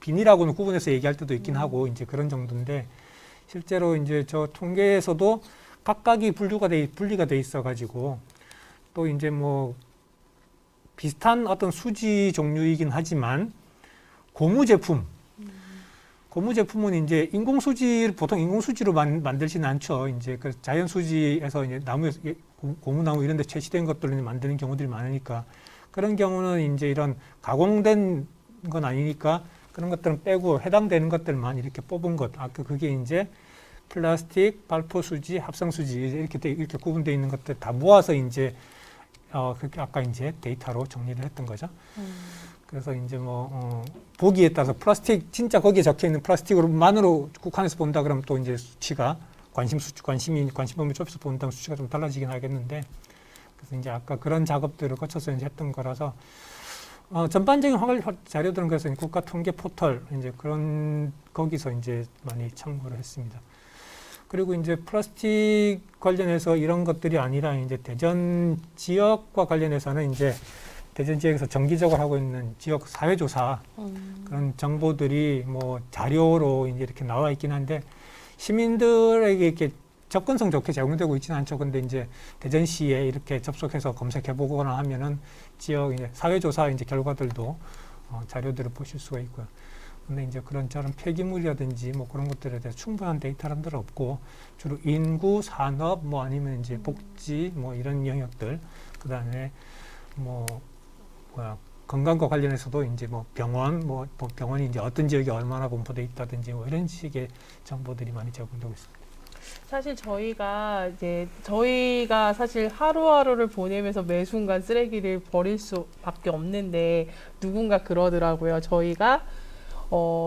비닐하고는 구분해서 얘기할 때도 있긴 하고 이제 그런 정도인데 실제로 이제 저 통계에서도 각각이 분리가 돼 있어 가지고 또 이제 뭐 비슷한 어떤 수지 종류이긴 하지만 고무 제품은 이제 보통 인공 수지로 만들지는 않죠. 이제 그 자연 수지에서 이제 고무나무 이런 데 채취된 것들을 만드는 경우들이 많으니까 그런 경우는 이제 이런 가공된 건 아니니까 그런 것들은 빼고 해당되는 것들만 이렇게 뽑은 것. 아까 그게 이제 플라스틱, 발포 수지, 합성 수지 이렇게 구분되어 있는 것들 다 모아서 이제 그렇게 아까 이제 데이터로 정리를 했던 거죠. 그래서 이제 보기에 따라서 플라스틱 진짜 거기에 적혀 있는 플라스틱으로만으로 국한해서 본다 그러면 또 이제 수치가 관심 범위 좁혀서 본다면 수치가 좀 달라지긴 하겠는데 그래서 이제 아까 그런 작업들을 거쳐서 이제 했던 거라서 전반적인 자료들은 그래서 국가 통계 포털 이제 그런 거기서 이제 많이 참고를 했습니다. 그리고 이제 플라스틱 관련해서 이런 것들이 아니라 이제 대전 지역과 관련해서는 이제 대전 지역에서 정기적으로 하고 있는 지역 사회조사 그런 정보들이 뭐 자료로 이제 이렇게 나와 있긴 한데 시민들에게 이렇게 접근성 좋게 제공되고 있지는 않죠. 근데 이제 대전시에 이렇게 접속해서 검색해 보거나 하면은 지역 이제 사회조사 이제 결과들도 자료들을 보실 수가 있고요. 근데 이제 그런 저런 폐기물이라든지 뭐 그런 것들에 대해서 충분한 데이터는 없고 주로 인구, 산업 뭐 아니면 이제 복지 뭐 이런 영역들 그다음에 건강과 관련해서도 이제 병원이 이제 어떤 지역에 얼마나 분포돼 있다든지 뭐 이런 식의 정보들이 많이 제공되고 있습니다.
사실 저희가 사실 하루하루를 보내면서 매 순간 쓰레기를 버릴 수밖에 없는데 누군가 그러더라고요. 저희가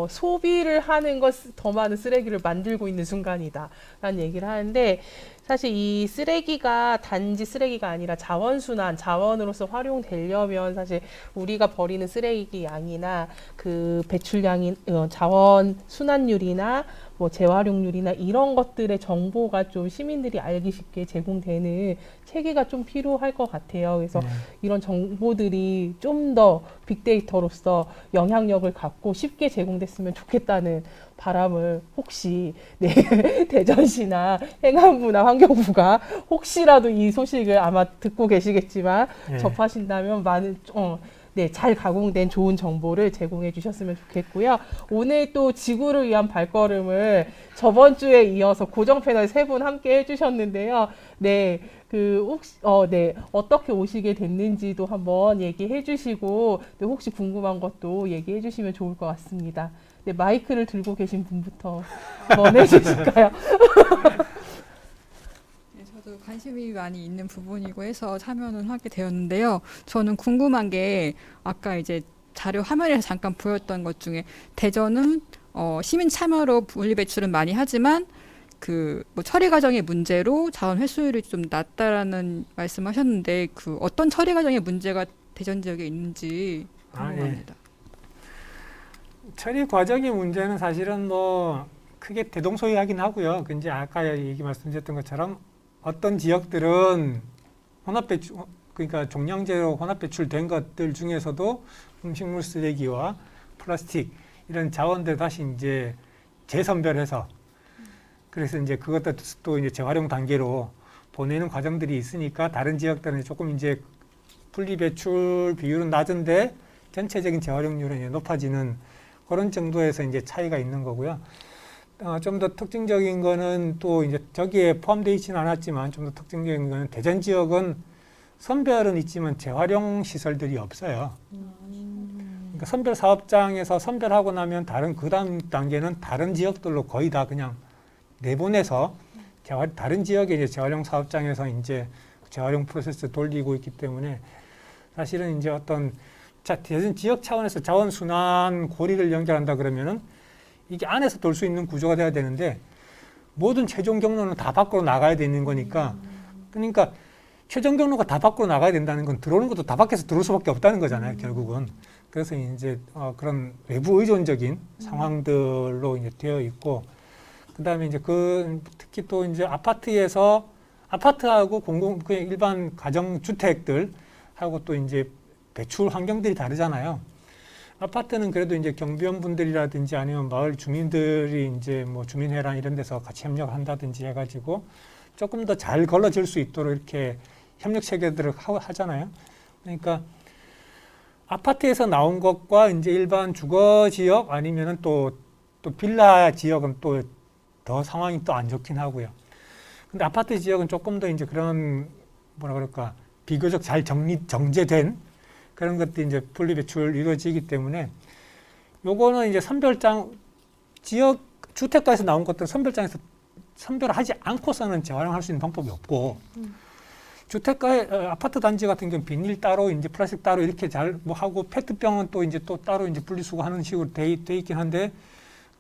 소비를 하는 것 더 많은 쓰레기를 만들고 있는 순간이다 라는 얘기를 하는데 사실 이 쓰레기가 단지 쓰레기가 아니라 자원으로서 활용되려면 사실 우리가 버리는 쓰레기 양이나 그 배출량인 자원 순환율이나 뭐 재활용률이나 이런 것들의 정보가 좀 시민들이 알기 쉽게 제공되는 체계가 좀 필요할 것 같아요. 그래서 이런 정보들이 좀 더 빅데이터로서 영향력을 갖고 쉽게 제공됐으면 좋겠다는 바람을 혹시 대전시나 행안부나 환경부가 혹시라도 이 소식을 아마 듣고 계시겠지만 접하신다면 잘 가공된 좋은 정보를 제공해 주셨으면 좋겠고요. 오늘 또 지구를 위한 발걸음을 저번 주에 이어서 고정 패널 3분 함께 해주셨는데요. 어떻게 오시게 됐는지도 한번 얘기해 주시고, 혹시 궁금한 것도 얘기해 주시면 좋을 것 같습니다. 마이크를 들고 계신 분부터 한번 해주실까요?
저도 관심이 많이 있는 부분이고 해서 참여는 하게 되었는데요. 저는 궁금한 게 아까 이제 자료 화면에서 잠깐 보였던 것 중에 대전은 시민 참여로 분리배출은 많이 하지만 뭐 처리 과정의 문제로 자원 회수율이 좀 낮다라는 말씀하셨는데 어떤 처리 과정의 문제가 대전 지역에 있는지 궁금합니다.
처리 과정의 문제는 사실은 크게 대동소이하긴 하고요. 근데 아까 말씀드렸던 것처럼 어떤 지역들은 그러니까 종량제로 혼합 배출된 것들 중에서도 음식물 쓰레기와 플라스틱 이런 자원들 다시 이제 재선별해서 그래서 이제 그것도 또 이제 재활용 단계로 보내는 과정들이 있으니까 다른 지역들은 조금 이제 분리 배출 비율은 낮은데 전체적인 재활용률은 이제 높아지는 그런 정도에서 이제 차이가 있는 거고요. 좀 더 특징적인 거는 또 이제 저기에 포함되어 있지는 않았지만 좀 더 특징적인 거는 대전 지역은 선별은 있지만 재활용 시설들이 없어요. 그러니까 선별 사업장에서 선별하고 나면 그 다음 단계는 다른 지역들로 거의 다 그냥 내보내서 다른 지역의 이제 재활용 사업장에서 이제 재활용 프로세스 돌리고 있기 때문에 사실은 이제 대전 지역 차원에서 자원 순환 고리를 연결한다 그러면은 이게 안에서 돌 수 있는 구조가 돼야 되는데 모든 최종 경로는 다 밖으로 나가야 되는 거니까 그러니까 최종 경로가 다 밖으로 나가야 된다는 건 들어오는 것도 다 밖에서 들어올 수밖에 없다는 거잖아요, 결국은. 그래서 이제 그런 외부 의존적인 상황들로 이제 되어 있고 그다음에 이제 특히 또 이제 아파트에서 아파트하고 그냥 일반 가정 주택들하고 또 이제 배출 환경들이 다르잖아요. 아파트는 그래도 이제 경비원분들이라든지 아니면 마을 주민들이 이제 뭐 주민회랑 이런 데서 같이 협력을 한다든지 해가지고 조금 더 잘 걸러질 수 있도록 이렇게 협력 체계들을 하잖아요. 그러니까 아파트에서 나온 것과 이제 일반 주거 지역 아니면은 또 빌라 지역은 또 더 상황이 또 안 좋긴 하고요. 근데 아파트 지역은 조금 더 이제 그런 뭐라 그럴까 비교적 잘 정제된 그런 것들이 이제 분리 배출 이루어지기 때문에 요거는 이제 선별장 지역 주택가에서 나온 것들은 선별장에서 선별하지 않고서는 재활용할 수 있는 방법이 없고 주택가에 아파트 단지 같은 경우는 비닐 따로 이제 플라스틱 따로 이렇게 잘 뭐 하고 페트병은 또 이제 또 따로 이제 분리수거하는 식으로 돼 있긴 한데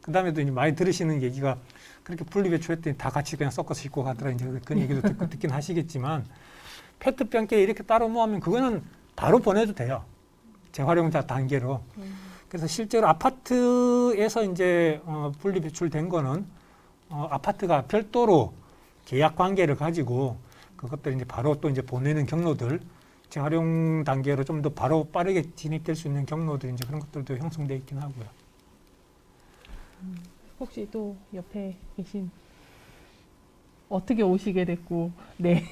그 다음에도 이제 많이 들으시는 얘기가 그렇게 분리 배출했더니 다 같이 그냥 섞어서 싣고 가더라 이제 그런 얘기도 듣긴 하시겠지만 페트병끼리 이렇게 따로 모으면 그거는 바로 보내도 돼요. 재활용자 단계로. 그래서 실제로 아파트에서 이제 분리 배출된 거는 아파트가 별도로 계약 관계를 가지고 그것들 이제 바로 또 이제 보내는 경로들 재활용 단계로 좀 더 바로 빠르게 진입될 수 있는 경로들 이제 그런 것들도 형성되어 있긴 하고요.
혹시 또 옆에 계신 어떻게 오시게 됐고, 네.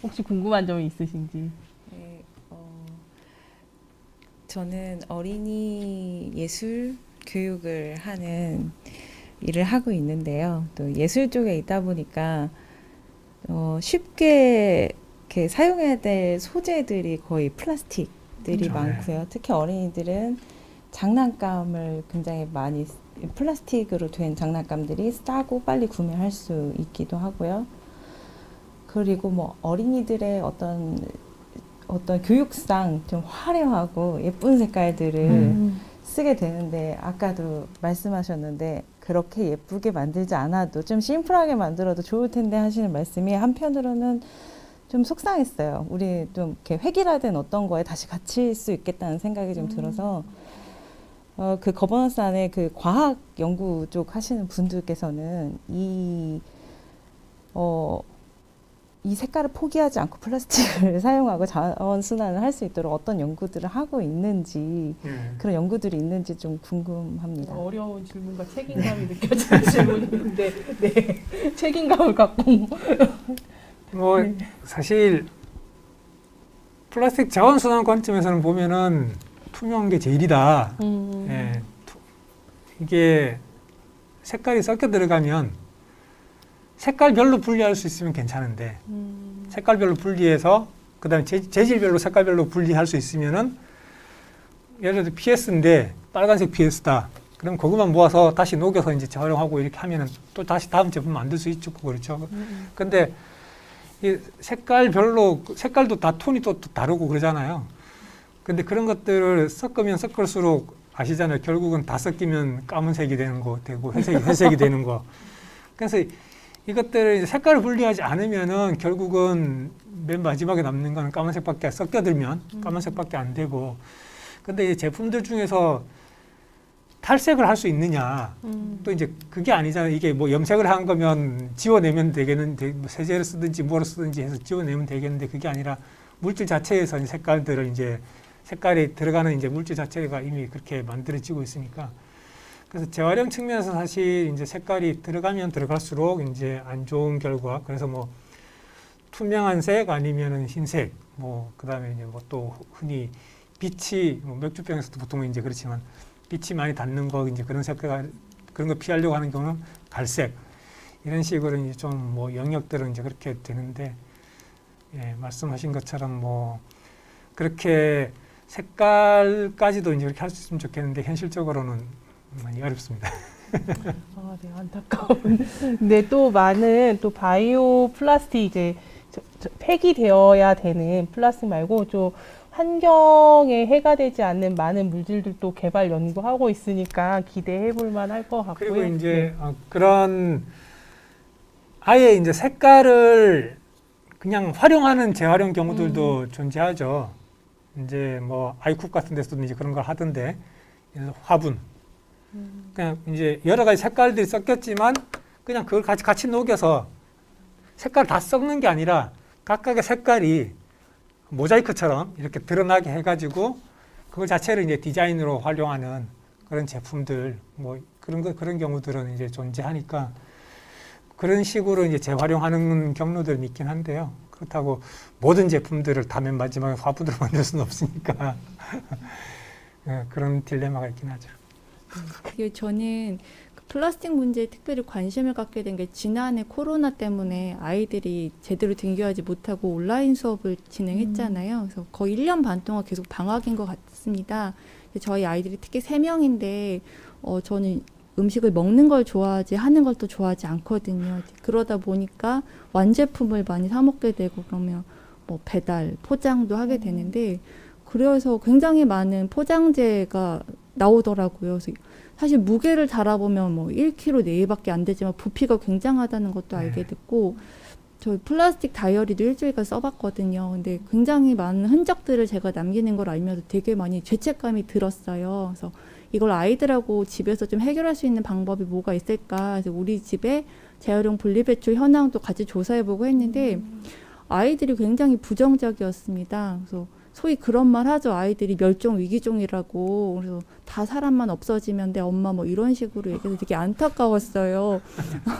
혹시 궁금한 점이 있으신지.
네, 저는 어린이 예술 교육을 하는 일을 하고 있는데요. 또 예술 쪽에 있다 보니까 쉽게 이렇게 사용해야 될 소재들이 거의 플라스틱들이
그렇죠.
많고요. 특히 어린이들은 장난감을 굉장히 많이 플라스틱으로 된 장난감들이 싸고 빨리 구매할 수 있기도 하고요. 그리고 뭐 어린이들의 어떤 교육상 좀 화려하고 예쁜 색깔들을 쓰게 되는데 아까도 말씀하셨는데 그렇게 예쁘게 만들지 않아도 좀 심플하게 만들어도 좋을 텐데 하시는 말씀이 한편으로는 좀 속상했어요. 우리 좀 이렇게 획일화된 어떤 거에 다시 갇힐 수 있겠다는 생각이 좀 들어서 그 거버넌스 안에 그 과학 연구 쪽 하시는 분들께서는 이 색깔을 포기하지 않고 플라스틱을 사용하고 자원 순환을 할 수 있도록 어떤 연구들을 하고 있는지 그런 연구들이 있는지 좀 궁금합니다.
어려운 질문과 책임감이 느껴지는 질문인데, 네. 책임감을 갖고.
뭐
네.
사실 플라스틱 자원 순환 관점에서는 보면은 투명한 게 제일이다. 예, 이게 색깔이 섞여 들어가면 색깔별로 분리할 수 있으면 괜찮은데 색깔별로 분리해서 그다음에 재질별로 색깔별로 분리할 수 있으면은 예를 들어 PS인데 빨간색 PS다. 그럼 그것만 모아서 다시 녹여서 이제 재활용하고 이렇게 하면은 또 다시 다음 제품 만들 수 있고 그렇죠. 근데 이 색깔도 다 톤이 또 다르고 그러잖아요. 근데 그런 것들을 섞으면 섞을수록 아시잖아요. 결국은 다 섞이면 까만색이 되는 거 되고 회색이 되는 거. 그래서 이것들을 이제 색깔을 분리하지 않으면은 결국은 맨 마지막에 남는 거는 까만색밖에 섞여들면 까만색밖에 안 되고. 근데 이 제품들 중에서 탈색을 할 수 있느냐? 또 이제 그게 아니잖아요. 이게 뭐 염색을 한 거면 지워내면 되겠는데 뭐 세제를 쓰든지 뭐를 쓰든지 해서 지워내면 되겠는데 그게 아니라 물질 자체에서 색깔들을 이제 색깔이 들어가는 이제 물질 자체가 이미 그렇게 만들어지고 있으니까. 그래서 재활용 측면에서 사실 이제 색깔이 들어가면 들어갈수록 이제 안 좋은 결과. 그래서 뭐 투명한 색 아니면은 흰색, 뭐 그다음에 이제 뭐 또 흔히 빛이 뭐 맥주병에서도 보통 이제 그렇지만 빛이 많이 닿는 거 이제 그런 색깔 그런 거 피하려고 하는 경우는 갈색 이런 식으로 이제 좀 뭐 영역들은 이제 그렇게 되는데 예, 말씀하신 것처럼 뭐 그렇게 색깔까지도 이제 그렇게 할 수 있으면 좋겠는데 현실적으로는 많이 어렵습니다.
아, 네, 안타까운. 근데 또 많은 또 바이오 플라스틱 이제 폐기되어야 되는 플라스틱 말고 좀 환경에 해가 되지 않는 많은 물질들도 개발 연구하고 있으니까 기대해 볼 만할 것 같고요.
그리고 이제 그런 아예 이제 색깔을 그냥 활용하는 재활용 경우들도 존재하죠. 이제 뭐 아이쿡 같은 데서도 이제 그런 걸 하던데 화분 그냥 이제 여러 가지 색깔들이 섞였지만 그냥 그걸 같이 녹여서 색깔 다 섞는 게 아니라 각각의 색깔이 모자이크처럼 이렇게 드러나게 해가지고 그거 자체를 이제 디자인으로 활용하는 그런 제품들 뭐 그런 경우들은 이제 존재하니까 그런 식으로 이제 재활용하는 경로들이 있긴 한데요. 그렇다고 모든 제품들을 다 맨 마지막에 화분으로 만들 수는 없으니까 그런 딜레마가 있긴 하죠.
그게 저는 그 플라스틱 문제에 특별히 관심을 갖게 된 게 지난해 코로나 때문에 아이들이 제대로 등교하지 못하고 온라인 수업을 진행했잖아요. 그래서 거의 1년 반 동안 계속 방학인 것 같습니다. 저희 아이들이 특히 3명인데 저는 음식을 먹는 걸 좋아하지 하는 걸 또 좋아하지 않거든요. 그러다 보니까 완제품을 많이 사 먹게 되고 그러면 뭐 배달, 포장도 하게 되는데 그래서 굉장히 많은 포장재가 나오더라고요. 그래서 사실 무게를 달아보면 뭐 1kg 내외밖에 안 되지만 부피가 굉장하다는 것도 알게 됐고 저 플라스틱 다이어리도 일주일간 써봤거든요. 근데 굉장히 많은 흔적들을 제가 남기는 걸 알면서 되게 많이 죄책감이 들었어요. 그래서 이걸 아이들하고 집에서 좀 해결할 수 있는 방법이 뭐가 있을까. 그래서 우리 집에 재활용 분리배출 현황도 같이 조사해보고 했는데 아이들이 굉장히 부정적이었습니다. 그래서 소위 그런 말 하죠. 아이들이 멸종 위기종이라고. 그래서 다 사람만 없어지면 돼 엄마 뭐 이런 식으로 얘기해서 되게 안타까웠어요.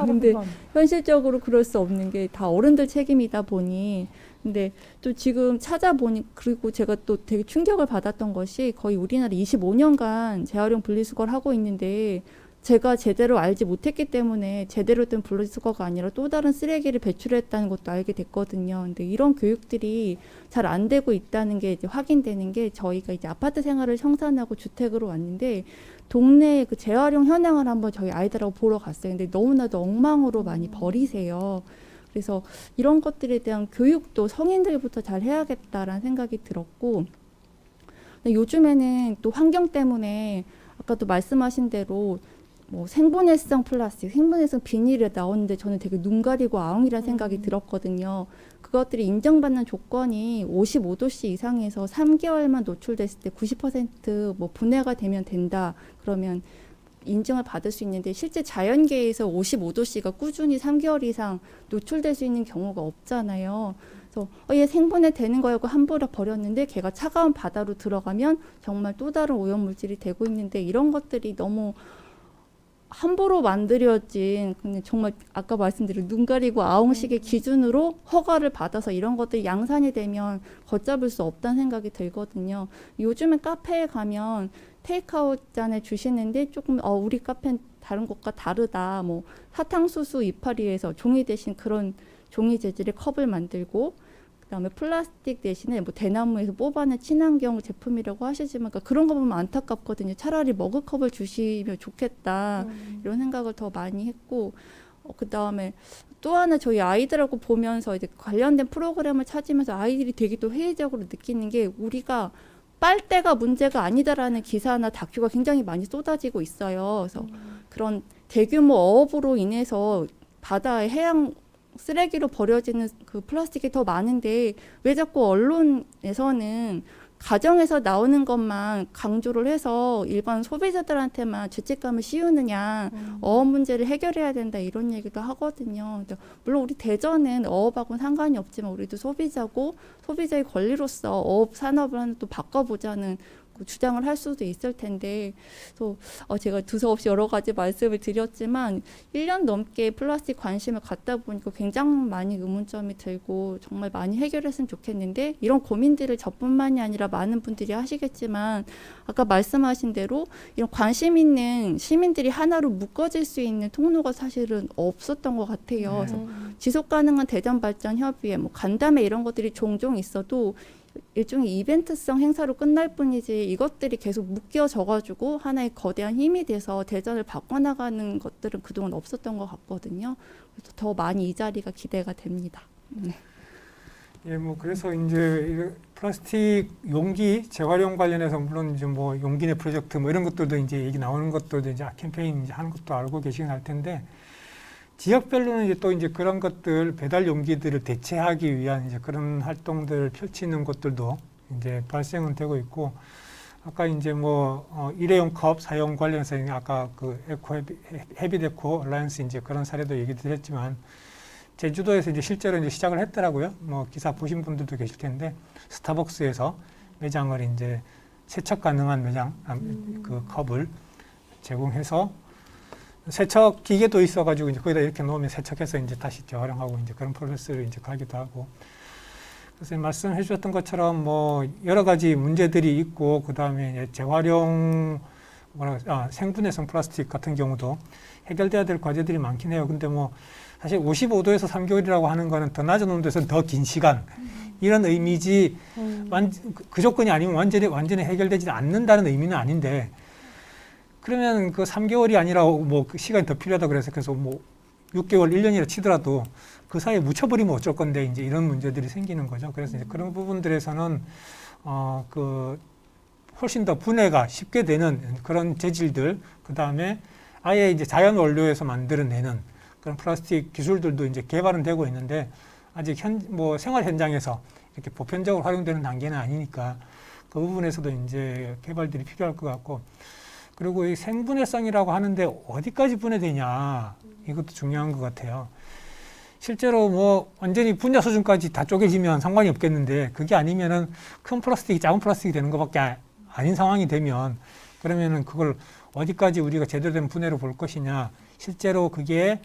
근데 현실적으로 그럴 수 없는 게 다 어른들 책임이다 보니 근데 또 지금 찾아보니 그리고 제가 또 되게 충격을 받았던 것이 거의 우리나라 25년간 재활용 분리수거를 하고 있는데 제가 제대로 알지 못했기 때문에 제대로 된 분리수거가 아니라 또 다른 쓰레기를 배출했다는 것도 알게 됐거든요. 근데 이런 교육들이 잘 안 되고 있다는 게 이제 확인되는 게 저희가 이제 아파트 생활을 청산하고 주택으로 왔는데 동네에 그 재활용 현황을 한번 저희 아이들하고 보러 갔어요. 근데 너무나도 엉망으로 많이 버리세요. 그래서 이런 것들에 대한 교육도 성인들부터 잘 해야겠다라는 생각이 들었고 근데 요즘에는 또 환경 때문에 아까도 말씀하신 대로 뭐 생분해성 플라스틱, 생분해성 비닐이 나오는데 저는 되게 눈 가리고 아웅이라는 생각이 들었거든요. 그것들이 인정받는 조건이 55도씨 이상에서 3개월만 노출됐을 때 90% 분해가 되면 된다. 그러면 인증을 받을 수 있는데 실제 자연계에서 55도씨가 꾸준히 3개월 이상 노출될 수 있는 경우가 없잖아요. 그래서 얘 생분해 되는 거였고 함부로 버렸는데 걔가 차가운 바다로 들어가면 정말 또 다른 오염물질이 되고 있는데 이런 것들이 너무 함부로 만들어진 그냥 정말 아까 말씀드린 눈 가리고 아웅식의 기준으로 허가를 받아서 이런 것들이 양산이 되면 걷잡을 수 없다는 생각이 들거든요. 요즘엔 카페에 가면 테이크아웃 잔에 주시는데 조금 우리 카페는 다른 곳과 다르다. 뭐 사탕수수 이파리에서 종이 대신 그런 종이 재질의 컵을 만들고 그다음에 플라스틱 대신에 뭐 대나무에서 뽑아낸 친환경 제품이라고 하시지만 그러니까 그런 거 보면 안타깝거든요. 차라리 머그컵을 주시면 좋겠다 이런 생각을 더 많이 했고 그다음에 또 하나 저희 아이들하고 보면서 이제 관련된 프로그램을 찾으면서 아이들이 되게 또 회의적으로 느끼는 게 우리가 빨대가 문제가 아니다라는 기사나 다큐가 굉장히 많이 쏟아지고 있어요. 그래서 그런 대규모 어업으로 인해서 바다에 해양 쓰레기로 버려지는 그 플라스틱이 더 많은데 왜 자꾸 언론에서는 가정에서 나오는 것만 강조를 해서 일반 소비자들한테만 죄책감을 씌우느냐 어업 문제를 해결해야 된다 이런 얘기도 하거든요. 물론 우리 대전은 어업하고는 상관이 없지만 우리도 소비자고 소비자의 권리로서 어업 산업을 하나 또 바꿔보자는 주장을 할 수도 있을 텐데 또 제가 두서없이 여러 가지 말씀을 드렸지만 1년 넘게 플라스틱 관심을 갖다 보니까 굉장히 많이 의문점이 들고 정말 많이 해결했으면 좋겠는데 이런 고민들을 저뿐만이 아니라 많은 분들이 하시겠지만 아까 말씀하신 대로 이런 관심 있는 시민들이 하나로 묶어질 수 있는 통로가 사실은 없었던 것 같아요. 그래서 지속가능한 대전발전협의회, 뭐 간담회 이런 것들이 종종 있어도 일종의 이벤트성 행사로 끝날 뿐이지 이것들이 계속 묶여져가지고 하나의 거대한 힘이 돼서 대전을 바꿔나가는 것들은 그동안 없었던 것 같거든요. 그래서 더 많이 이 자리가 기대가 됩니다.
예, 뭐 그래서 이제 플라스틱 용기 재활용 관련해서 물론 이제 뭐 용기내 프로젝트 뭐 이런 것들도 이제 얘기 나오는 것도 이제 캠페인 이제 하는 것도 알고 계시긴 할 텐데. 지역별로는 이제 또 이제 그런 것들 배달 용기들을 대체하기 위한 이제 그런 활동들을 펼치는 것들도 이제 발생은 되고 있고 아까 이제 뭐 일회용 컵 사용 관련해서 아까 그 에코 헤비데코 얼라이언스 이제 그런 사례도 얘기 드렸지만 제주도에서 이제 실제로 이제 시작을 했더라고요. 뭐 기사 보신 분들도 계실 텐데 스타벅스에서 매장을 이제 세척 가능한 매장 그 컵을 제공해서 세척 기계도 있어가지고 이제 거기다 이렇게 놓으면 세척해서 이제 다시 재활용하고 이제 그런 프로세스를 이제 가기도 하고. 그래서 말씀해 주셨던 것처럼 뭐 여러 가지 문제들이 있고 그 다음에 재활용 생분해성 플라스틱 같은 경우도 해결돼야 될 과제들이 많긴 해요. 근데 뭐 사실 55도에서 3개월이라고 하는 거는 더 낮은 온도에서는 더 긴 시간 이런 의미지 그 조건이 아니면 완전히 해결되지 않는다는 의미는 아닌데 그러면 그 3개월이 아니라 뭐 그 시간이 더 필요하다 그래서 뭐 6개월, 1년이라 치더라도 그 사이에 묻혀버리면 어쩔 건데 이제 이런 문제들이 생기는 거죠. 그래서 이제 그런 부분들에서는 그 훨씬 더 분해가 쉽게 되는 그런 재질들, 그 다음에 아예 이제 자연 원료에서 만들어내는 그런 플라스틱 기술들도 이제 개발은 되고 있는데 아직 뭐 생활 현장에서 이렇게 보편적으로 활용되는 단계는 아니니까 그 부분에서도 이제 개발들이 필요할 것 같고 그리고 이 생분해성이라고 하는데 어디까지 분해되냐 이것도 중요한 것 같아요. 실제로 뭐 완전히 분야 수준까지 다 쪼개지면 상관이 없겠는데 그게 아니면은 큰 플라스틱이 작은 플라스틱이 되는 것밖에 아닌 상황이 되면 그러면은 그걸 어디까지 우리가 제대로 된 분해로 볼 것이냐 실제로 그게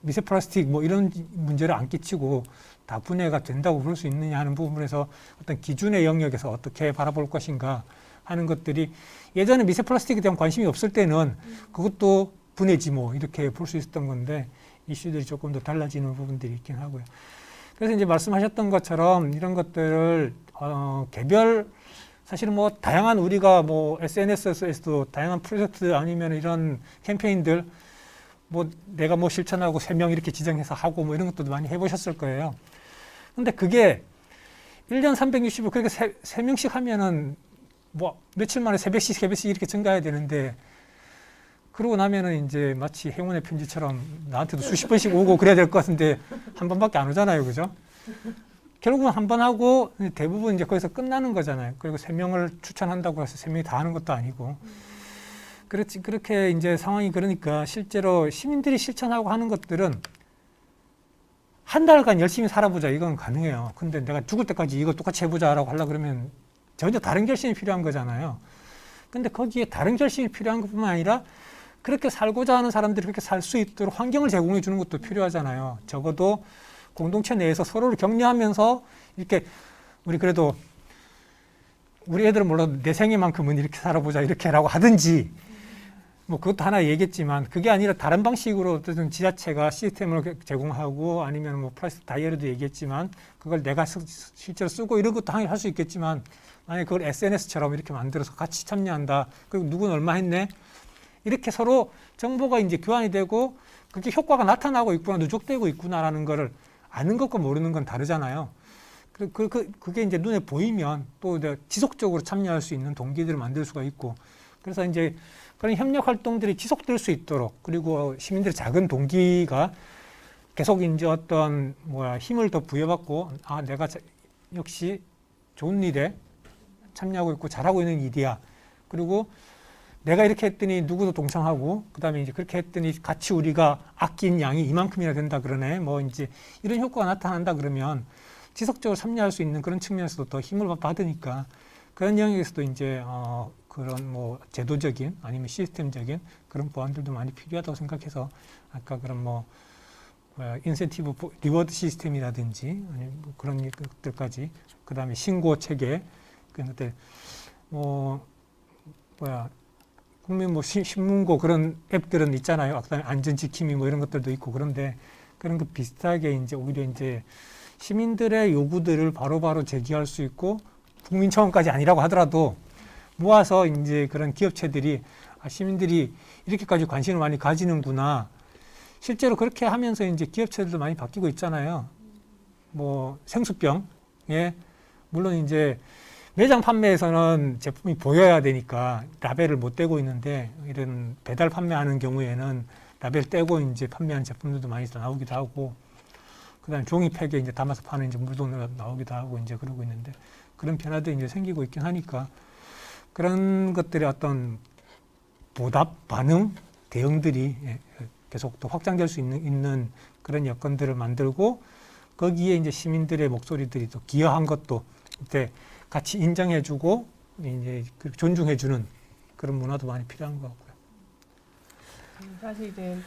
미세 플라스틱 뭐 이런 문제를 안 끼치고 다 분해가 된다고 볼 수 있느냐 하는 부분에서 어떤 기준의 영역에서 어떻게 바라볼 것인가 하는 것들이 예전에 미세 플라스틱에 대한 관심이 없을 때는 그것도 분해지 뭐 이렇게 볼 수 있었던 건데 이슈들이 조금 더 달라지는 부분들이 있긴 하고요. 그래서 이제 말씀하셨던 것처럼 이런 것들을 개별 사실은 뭐 다양한 우리가 뭐 SNS에서도 다양한 프로젝트 아니면 이런 캠페인들 뭐 내가 뭐 실천하고 3명 이렇게 지정해서 하고 뭐 이런 것도 많이 해보셨을 거예요. 근데 그게 1년 360일 그렇게 3명씩 하면은 뭐 며칠 만에 새벽씩 이렇게 증가해야 되는데 그러고 나면은 이제 마치 행운의 편지처럼 나한테도 수십 번씩 오고 그래야 될 것 같은데 한 번밖에 안 오잖아요. 그죠? 결국은 한 번 하고 대부분 이제 거기서 끝나는 거잖아요. 그리고 3명을 추천한다고 해서 3명이 다 하는 것도 아니고. 그렇지, 그렇게 이제 상황이 그러니까 실제로 시민들이 실천하고 하는 것들은 한 달간 열심히 살아보자. 이건 가능해요. 근데 내가 죽을 때까지 이거 똑같이 해보자라고 하려고 그러면 전혀 다른 결심이 필요한 거잖아요. 근데 거기에 다른 결심이 필요한 것뿐만 아니라 그렇게 살고자 하는 사람들이 그렇게 살 수 있도록 환경을 제공해 주는 것도 필요하잖아요. 적어도 공동체 내에서 서로를 격려하면서 이렇게 우리 그래도 우리 애들은 물론 내 생애만큼은 이렇게 살아보자 이렇게라고 하든지 뭐 그것도 하나 얘기했지만 그게 아니라 다른 방식으로 어떤 지자체가 시스템을 제공하고 아니면 뭐 플라스틱 다이어리도 얘기했지만 그걸 내가 실제로 쓰고 이런 것도 할 수 있겠지만 만약에 그걸 SNS처럼 이렇게 만들어서 같이 참여한다. 그리고 누구는 얼마 했네. 이렇게 서로 정보가 이제 교환이 되고 그게 효과가 나타나고 있구나, 누적되고 있구나라는 거를 아는 것과 모르는 건 다르잖아요. 그게 이제 눈에 보이면 또 지속적으로 참여할 수 있는 동기들을 만들 수가 있고 그래서 이제 그런 협력 활동들이 지속될 수 있도록 그리고 시민들의 작은 동기가 계속 이제 어떤 힘을 더 부여받고 아 내가 역시 좋은 일에 참여하고 있고 잘하고 있는 일이야. 그리고 내가 이렇게 했더니 누구도 동참하고 그다음에 이제 그렇게 했더니 같이 우리가 아낀 양이 이만큼이나 된다 그러네. 뭐 이제 이런 효과가 나타난다 그러면 지속적으로 참여할 수 있는 그런 측면에서도 더 힘을 받으니까 그런 영역에서도 이제 그런 뭐 제도적인 아니면 시스템적인 그런 보완들도 많이 필요하다고 생각해서 아까 그런 인센티브 리워드 시스템이라든지 아니면 뭐 그런 것들까지 그다음에 신고 체계 그런데 국민 신문고 그런 앱들은 있잖아요. 그다음에 안전지킴이 뭐 이런 것들도 있고 그런데 그런 거 비슷하게 이제 오히려 이제 시민들의 요구들을 바로바로 제기할 수 있고 국민청원까지 아니라고 하더라도 모아서 이제 그런 기업체들이 시민들이 이렇게까지 관심을 많이 가지는구나. 실제로 그렇게 하면서 이제 기업체들도 많이 바뀌고 있잖아요. 뭐 생수병에 물론 이제 매장 판매에서는 제품이 보여야 되니까 라벨을 못 떼고 있는데 이런 배달 판매하는 경우에는 라벨 떼고 이제 판매하는 제품들도 많이 나오기도 하고 그다음에 종이팩에 이제 담아서 파는 이제 물도 나오기도 하고 이제 그러고 있는데 그런 변화도 이제 생기고 있긴 하니까 그런 것들의 어떤 보답 반응 대응들이 계속 또 확장될 수 있는 그런 여건들을 만들고 거기에 이제 시민들의 목소리들이 또 기여한 것도 이제 같이 인정해주고 이제 존중해주는 그런 문화도 많이 필요한 것 같고요.
사실 이제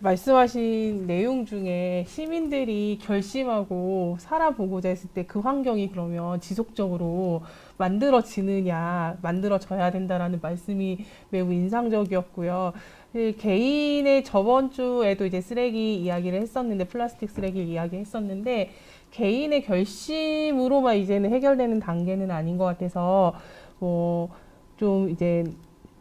말씀하신 내용 중에 시민들이 결심하고 살아보고자 했을 때 그 환경이 그러면 지속적으로 만들어져야 된다라는 말씀이 매우 인상적이었고요. 개인의 저번 주에도 이제 쓰레기 이야기를 했었는데, 플라스틱 쓰레기 이야기 했었는데, 개인의 결심으로만 이제는 해결되는 단계는 아닌 것 같아서, 좀 이제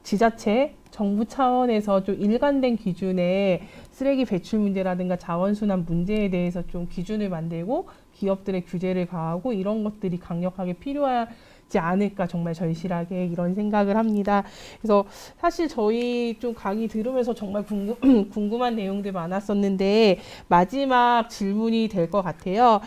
지자체, 정부 차원에서 좀 일관된 기준의 쓰레기 배출 문제라든가 자원순환 문제에 대해서 좀 기준을 만들고 기업들의 규제를 가하고 이런 것들이 강력하게 필요하지 않을까, 정말 절실하게 이런 생각을 합니다. 그래서 사실 저희 좀 강의 들으면서 정말 궁금한 내용들 많았었는데 마지막 질문이 될 것 같아요.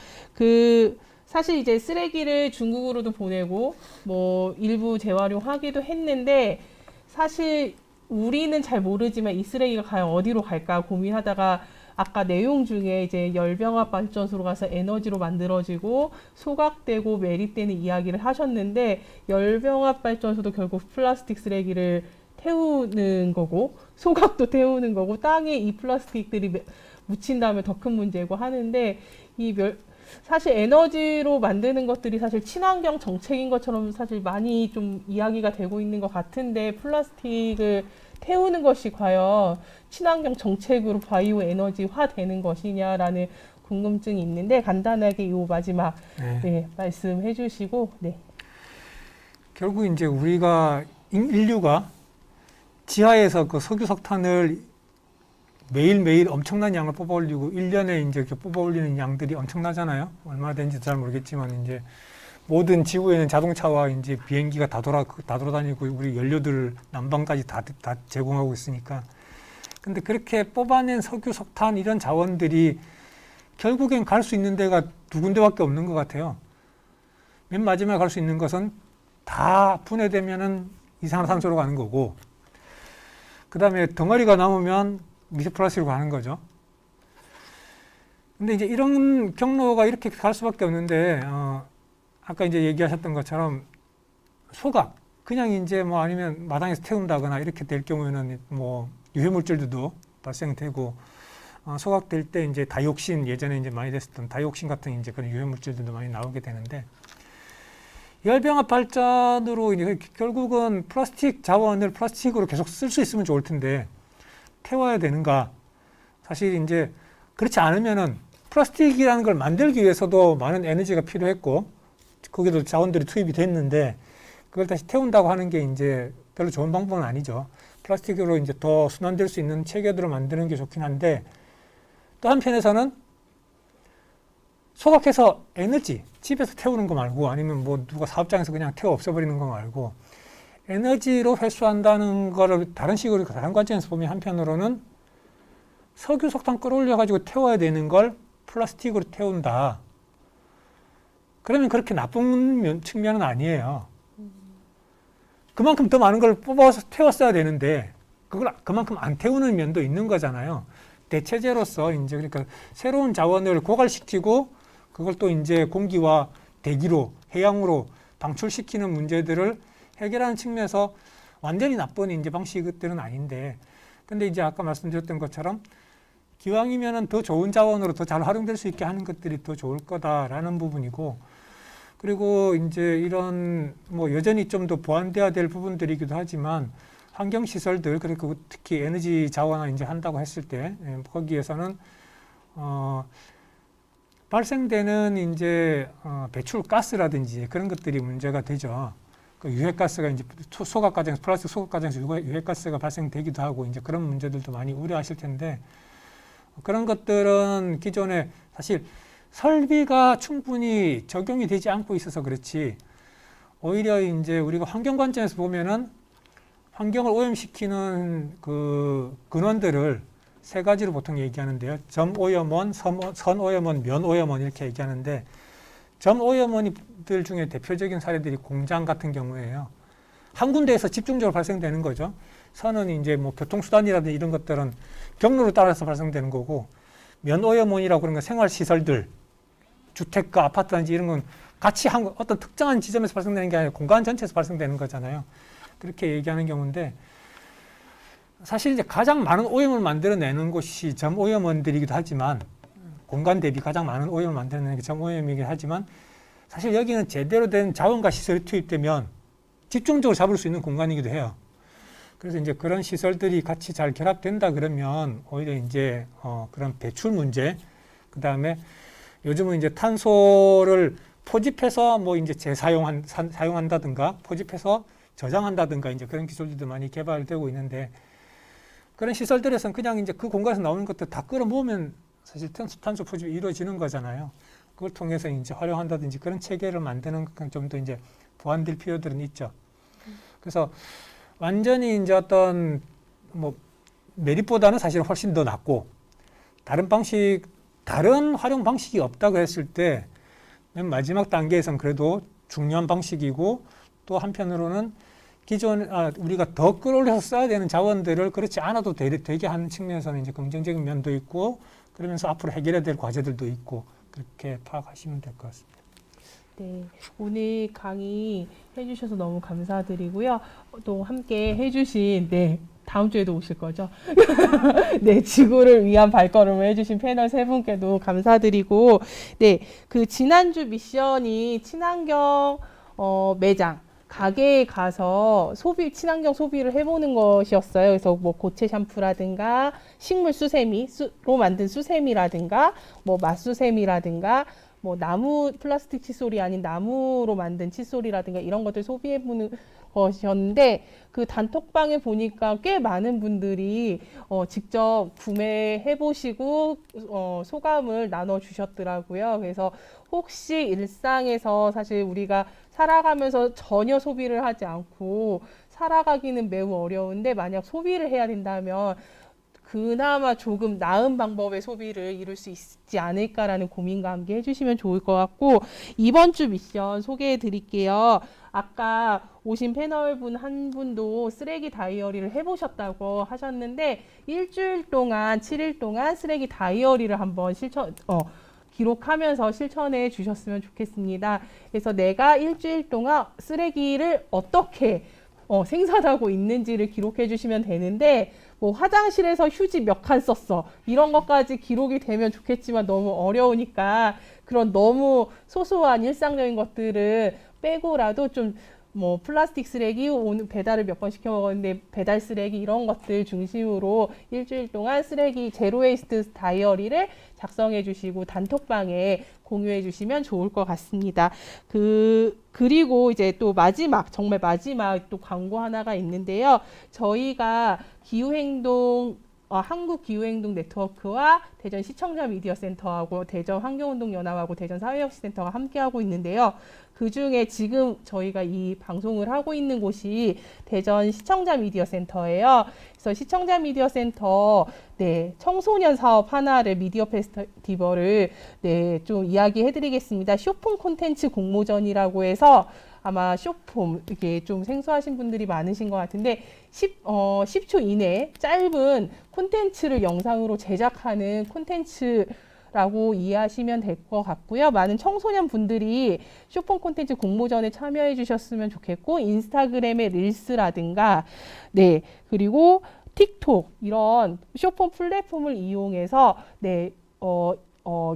사실 이제 쓰레기를 중국으로도 보내고 뭐 일부 재활용하기도 했는데 사실 우리는 잘 모르지만 이 쓰레기가 과연 어디로 갈까 고민하다가 아까 내용 중에 이제 열병합 발전소로 가서 에너지로 만들어지고 소각되고 매립되는 이야기를 하셨는데, 열병합 발전소도 결국 플라스틱 쓰레기를 태우는 거고 소각도 태우는 거고 땅에 이 플라스틱들이 묻힌 다음에 더 큰 문제고 하는데, 사실 에너지로 만드는 것들이 사실 친환경 정책인 것처럼 사실 많이 좀 이야기가 되고 있는 것 같은데, 플라스틱을 태우는 것이 과연 친환경 정책으로 바이오 에너지화 되는 것이냐라는 궁금증이 있는데 간단하게 이 마지막 네, 말씀해 주시고. 네.
결국 이제 우리가 인류가 지하에서 그 석유 석탄을 매일매일 엄청난 양을 뽑아 올리고 1년에 이제 이렇게 뽑아 올리는 양들이 엄청나잖아요. 얼마나 되는지 잘 모르겠지만 이제 모든 지구에는 자동차와 이제 비행기가 다 돌아다니고 우리 연료들 난방까지 다 제공하고 있으니까. 근데 그렇게 뽑아낸 석유, 석탄 이런 자원들이 결국엔 갈 수 있는 데가 두 군데밖에 없는 것 같아요. 맨 마지막에 갈 수 있는 것은 다 분해되면은 이산화탄소로 가는 거고, 그 다음에 덩어리가 남으면 미세플라스틱으로 가는 거죠. 근데 이제 이런 경로가 이렇게 갈 수밖에 없는데, 아까 이제 얘기하셨던 것처럼 소각, 그냥 이제 뭐 아니면 마당에서 태운다거나 이렇게 될 경우에는 뭐 유해물질들도 발생되고, 소각될 때 이제 다이옥신, 예전에 이제 많이 됐었던 다이옥신 같은 이제 그런 유해물질들도 많이 나오게 되는데, 열병합 발전으로 이제 결국은 플라스틱 자원을 플라스틱으로 계속 쓸 수 있으면 좋을 텐데 태워야 되는가? 사실 이제 그렇지 않으면은 플라스틱이라는 걸 만들기 위해서도 많은 에너지가 필요했고 거기도 자원들이 투입이 됐는데 그걸 다시 태운다고 하는 게 이제 별로 좋은 방법은 아니죠. 플라스틱으로 이제 더 순환될 수 있는 체계들을 만드는 게 좋긴 한데, 또 한편에서는 소각해서 에너지, 집에서 태우는 거 말고 아니면 뭐 누가 사업장에서 그냥 태워 없애버리는 거 말고 에너지로 회수한다는 거를 다른 식으로, 다른 관점에서 보면 한편으로는 석유, 석탄 끌어올려가지고 태워야 되는 걸 플라스틱으로 태운다. 그러면 그렇게 나쁜 측면은 아니에요. 그만큼 더 많은 걸 뽑아서 태웠어야 되는데 그걸 그만큼 안 태우는 면도 있는 거잖아요. 대체제로서 이제 그러니까 새로운 자원을 고갈시키고 그걸 또 이제 공기와 대기로, 해양으로 방출시키는 문제들을 해결하는 측면에서 완전히 나쁜 이제 방식들은 아닌데, 근데 이제 아까 말씀드렸던 것처럼 기왕이면은 더 좋은 자원으로 더 잘 활용될 수 있게 하는 것들이 더 좋을 거다라는 부분이고, 그리고 이제 이런 뭐 여전히 좀 더 보완돼야 될 부분들이기도 하지만 환경 시설들, 그리고 특히 에너지 자원을 이제 한다고 했을 때 거기에서는 발생되는 이제 배출 가스라든지 그런 것들이 문제가 되죠. 그 유해가스가 이제 소각 과정에서, 플라스틱 소각 과정에서 유해가스가 발생되기도 하고 이제 그런 문제들도 많이 우려하실 텐데, 그런 것들은 기존에 사실 설비가 충분히 적용이 되지 않고 있어서 그렇지, 오히려 이제 우리가 환경 관점에서 보면은 환경을 오염시키는 그 근원들을 세 가지로 보통 얘기하는데요. 점오염원, 선오염원, 면오염원 이렇게 얘기하는데, 점오염원들 중에 대표적인 사례들이 공장 같은 경우에요. 한 군데에서 집중적으로 발생되는 거죠. 선은 이제 뭐 교통수단이라든지 이런 것들은 경로를 따라서 발생되는 거고, 면오염원이라고 그런 건 생활시설들, 주택가, 아파트든지 이런 건 같이 어떤 특정한 지점에서 발생되는 게 아니라 공간 전체에서 발생되는 거잖아요. 그렇게 얘기하는 경우인데, 사실 이제 가장 많은 오염을 만들어내는 곳이 점오염원들이기도 하지만, 공간 대비 가장 많은 오염을 만들어내는 게 점오염이긴 하지만, 사실 여기는 제대로 된 자원과 시설이 투입되면 집중적으로 잡을 수 있는 공간이기도 해요. 그래서 이제 그런 시설들이 같이 잘 결합된다 그러면 오히려 이제 그런 배출 문제, 그 다음에 요즘은 이제 탄소를 포집해서 뭐 이제 사용한다든가 포집해서 저장한다든가 이제 그런 기술들도 많이 개발되고 있는데, 그런 시설들에서는 그냥 이제 그 공간에서 나오는 것들 다 끌어모으면 사실 탄소 포집이 이루어지는 거잖아요. 그걸 통해서 이제 활용한다든지 그런 체계를 만드는 좀 더 이제 보완될 필요들은 있죠. 그래서 완전히 이제 어떤 뭐 메리트보다는 사실은 훨씬 더 낫고, 다른 활용 방식이 없다고 했을 때 맨 마지막 단계에선 그래도 중요한 방식이고, 또 한편으로는 우리가 더 끌어올려서 써야 되는 자원들을 그렇지 않아도 되게 하는 측면에서는 이제 긍정적인 면도 있고, 그러면서 앞으로 해결해야 될 과제들도 있고, 그렇게 파악하시면 될 것 같습니다.
네, 오늘 강의 해주셔서 너무 감사드리고요. 또 함께 해주신, 네, 다음 주에도 오실 거죠? 네, 지구를 위한 발걸음을 해주신 패널 세 분께도 감사드리고, 네, 그 지난주 미션이 친환경 매장, 가게에 가서 친환경 소비를 해보는 것이었어요. 그래서 뭐 고체 샴푸라든가 식물 수세미로 만든 수세미라든가 뭐 맛수세미라든가 뭐 나무 플라스틱 칫솔이 아닌 나무로 만든 칫솔이라든가 이런 것들 소비해보는 것이었는데, 그 단톡방에 보니까 꽤 많은 분들이 직접 구매해보시고 소감을 나눠주셨더라고요. 그래서 혹시 일상에서 사실 우리가 살아가면서 전혀 소비를 하지 않고 살아가기는 매우 어려운데, 만약 소비를 해야 된다면 그나마 조금 나은 방법의 소비를 이룰 수 있지 않을까라는 고민과 함께 해주시면 좋을 것 같고, 이번 주 미션 소개해 드릴게요. 아까 오신 패널분 한 분도 쓰레기 다이어리를 해보셨다고 하셨는데, 일주일 동안 7일 동안 쓰레기 다이어리를 한번 기록하면서 실천해 주셨으면 좋겠습니다. 그래서 내가 일주일 동안 쓰레기를 어떻게 생산하고 있는지를 기록해 주시면 되는데, 뭐 화장실에서 휴지 몇 칸 썼어 이런 것까지 기록이 되면 좋겠지만 너무 어려우니까 그런 너무 소소한 일상적인 것들을 빼고라도 좀 뭐 플라스틱 쓰레기 오늘 배달을 몇 번 시켜 먹었는데 배달 쓰레기 이런 것들 중심으로 일주일 동안 쓰레기 제로 웨이스트 다이어리를 작성해 주시고 단톡방에 공유해 주시면 좋을 것 같습니다. 그리고 이제 또 정말 마지막 또 광고 하나가 있는데요. 저희가 한국기후행동 네트워크와 대전 시청자 미디어 센터하고 대전 환경운동연합하고 대전 사회혁신센터가 함께하고 있는데요. 그중에 지금 저희가 이 방송을 하고 있는 곳이 대전 시청자 미디어 센터예요. 그래서 시청자 미디어 센터 청소년 사업 하나를 미디어 페스티벌을 좀 이야기해 드리겠습니다. 쇼폼 콘텐츠 공모전이라고 해서 아마 쇼폼 이게 좀 생소하신 분들이 많으신 것 같은데 10초 이내 짧은 콘텐츠를 영상으로 제작하는 콘텐츠라고 이해하시면 될 것 같고요. 많은 청소년 분들이 쇼폼 콘텐츠 공모전에 참여해 주셨으면 좋겠고, 인스타그램의 릴스라든가 그리고 틱톡 이런 쇼폼 플랫폼을 이용해서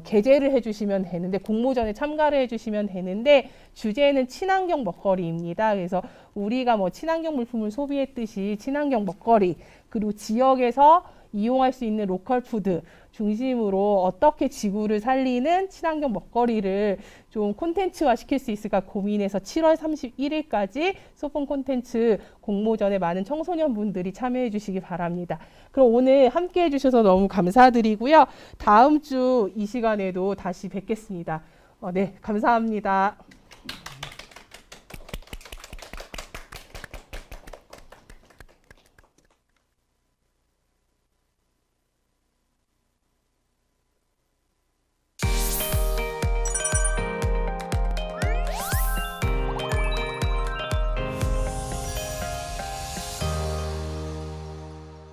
게재를 해주시면 되는데, 공모전에 참가를 해주시면 되는데, 주제는 친환경 먹거리입니다. 그래서 우리가 뭐 친환경 물품을 소비했듯이 친환경 먹거리, 그리고 지역에서 이용할 수 있는 로컬 푸드 중심으로 어떻게 지구를 살리는 친환경 먹거리를 좀 콘텐츠화 시킬 수 있을까 고민해서 7월 31일까지 소폰 콘텐츠 공모전에 많은 청소년분들이 참여해 주시기 바랍니다. 그럼 오늘 함께 해주셔서 너무 감사드리고요. 다음 주 이 시간에도 다시 뵙겠습니다. 네, 감사합니다.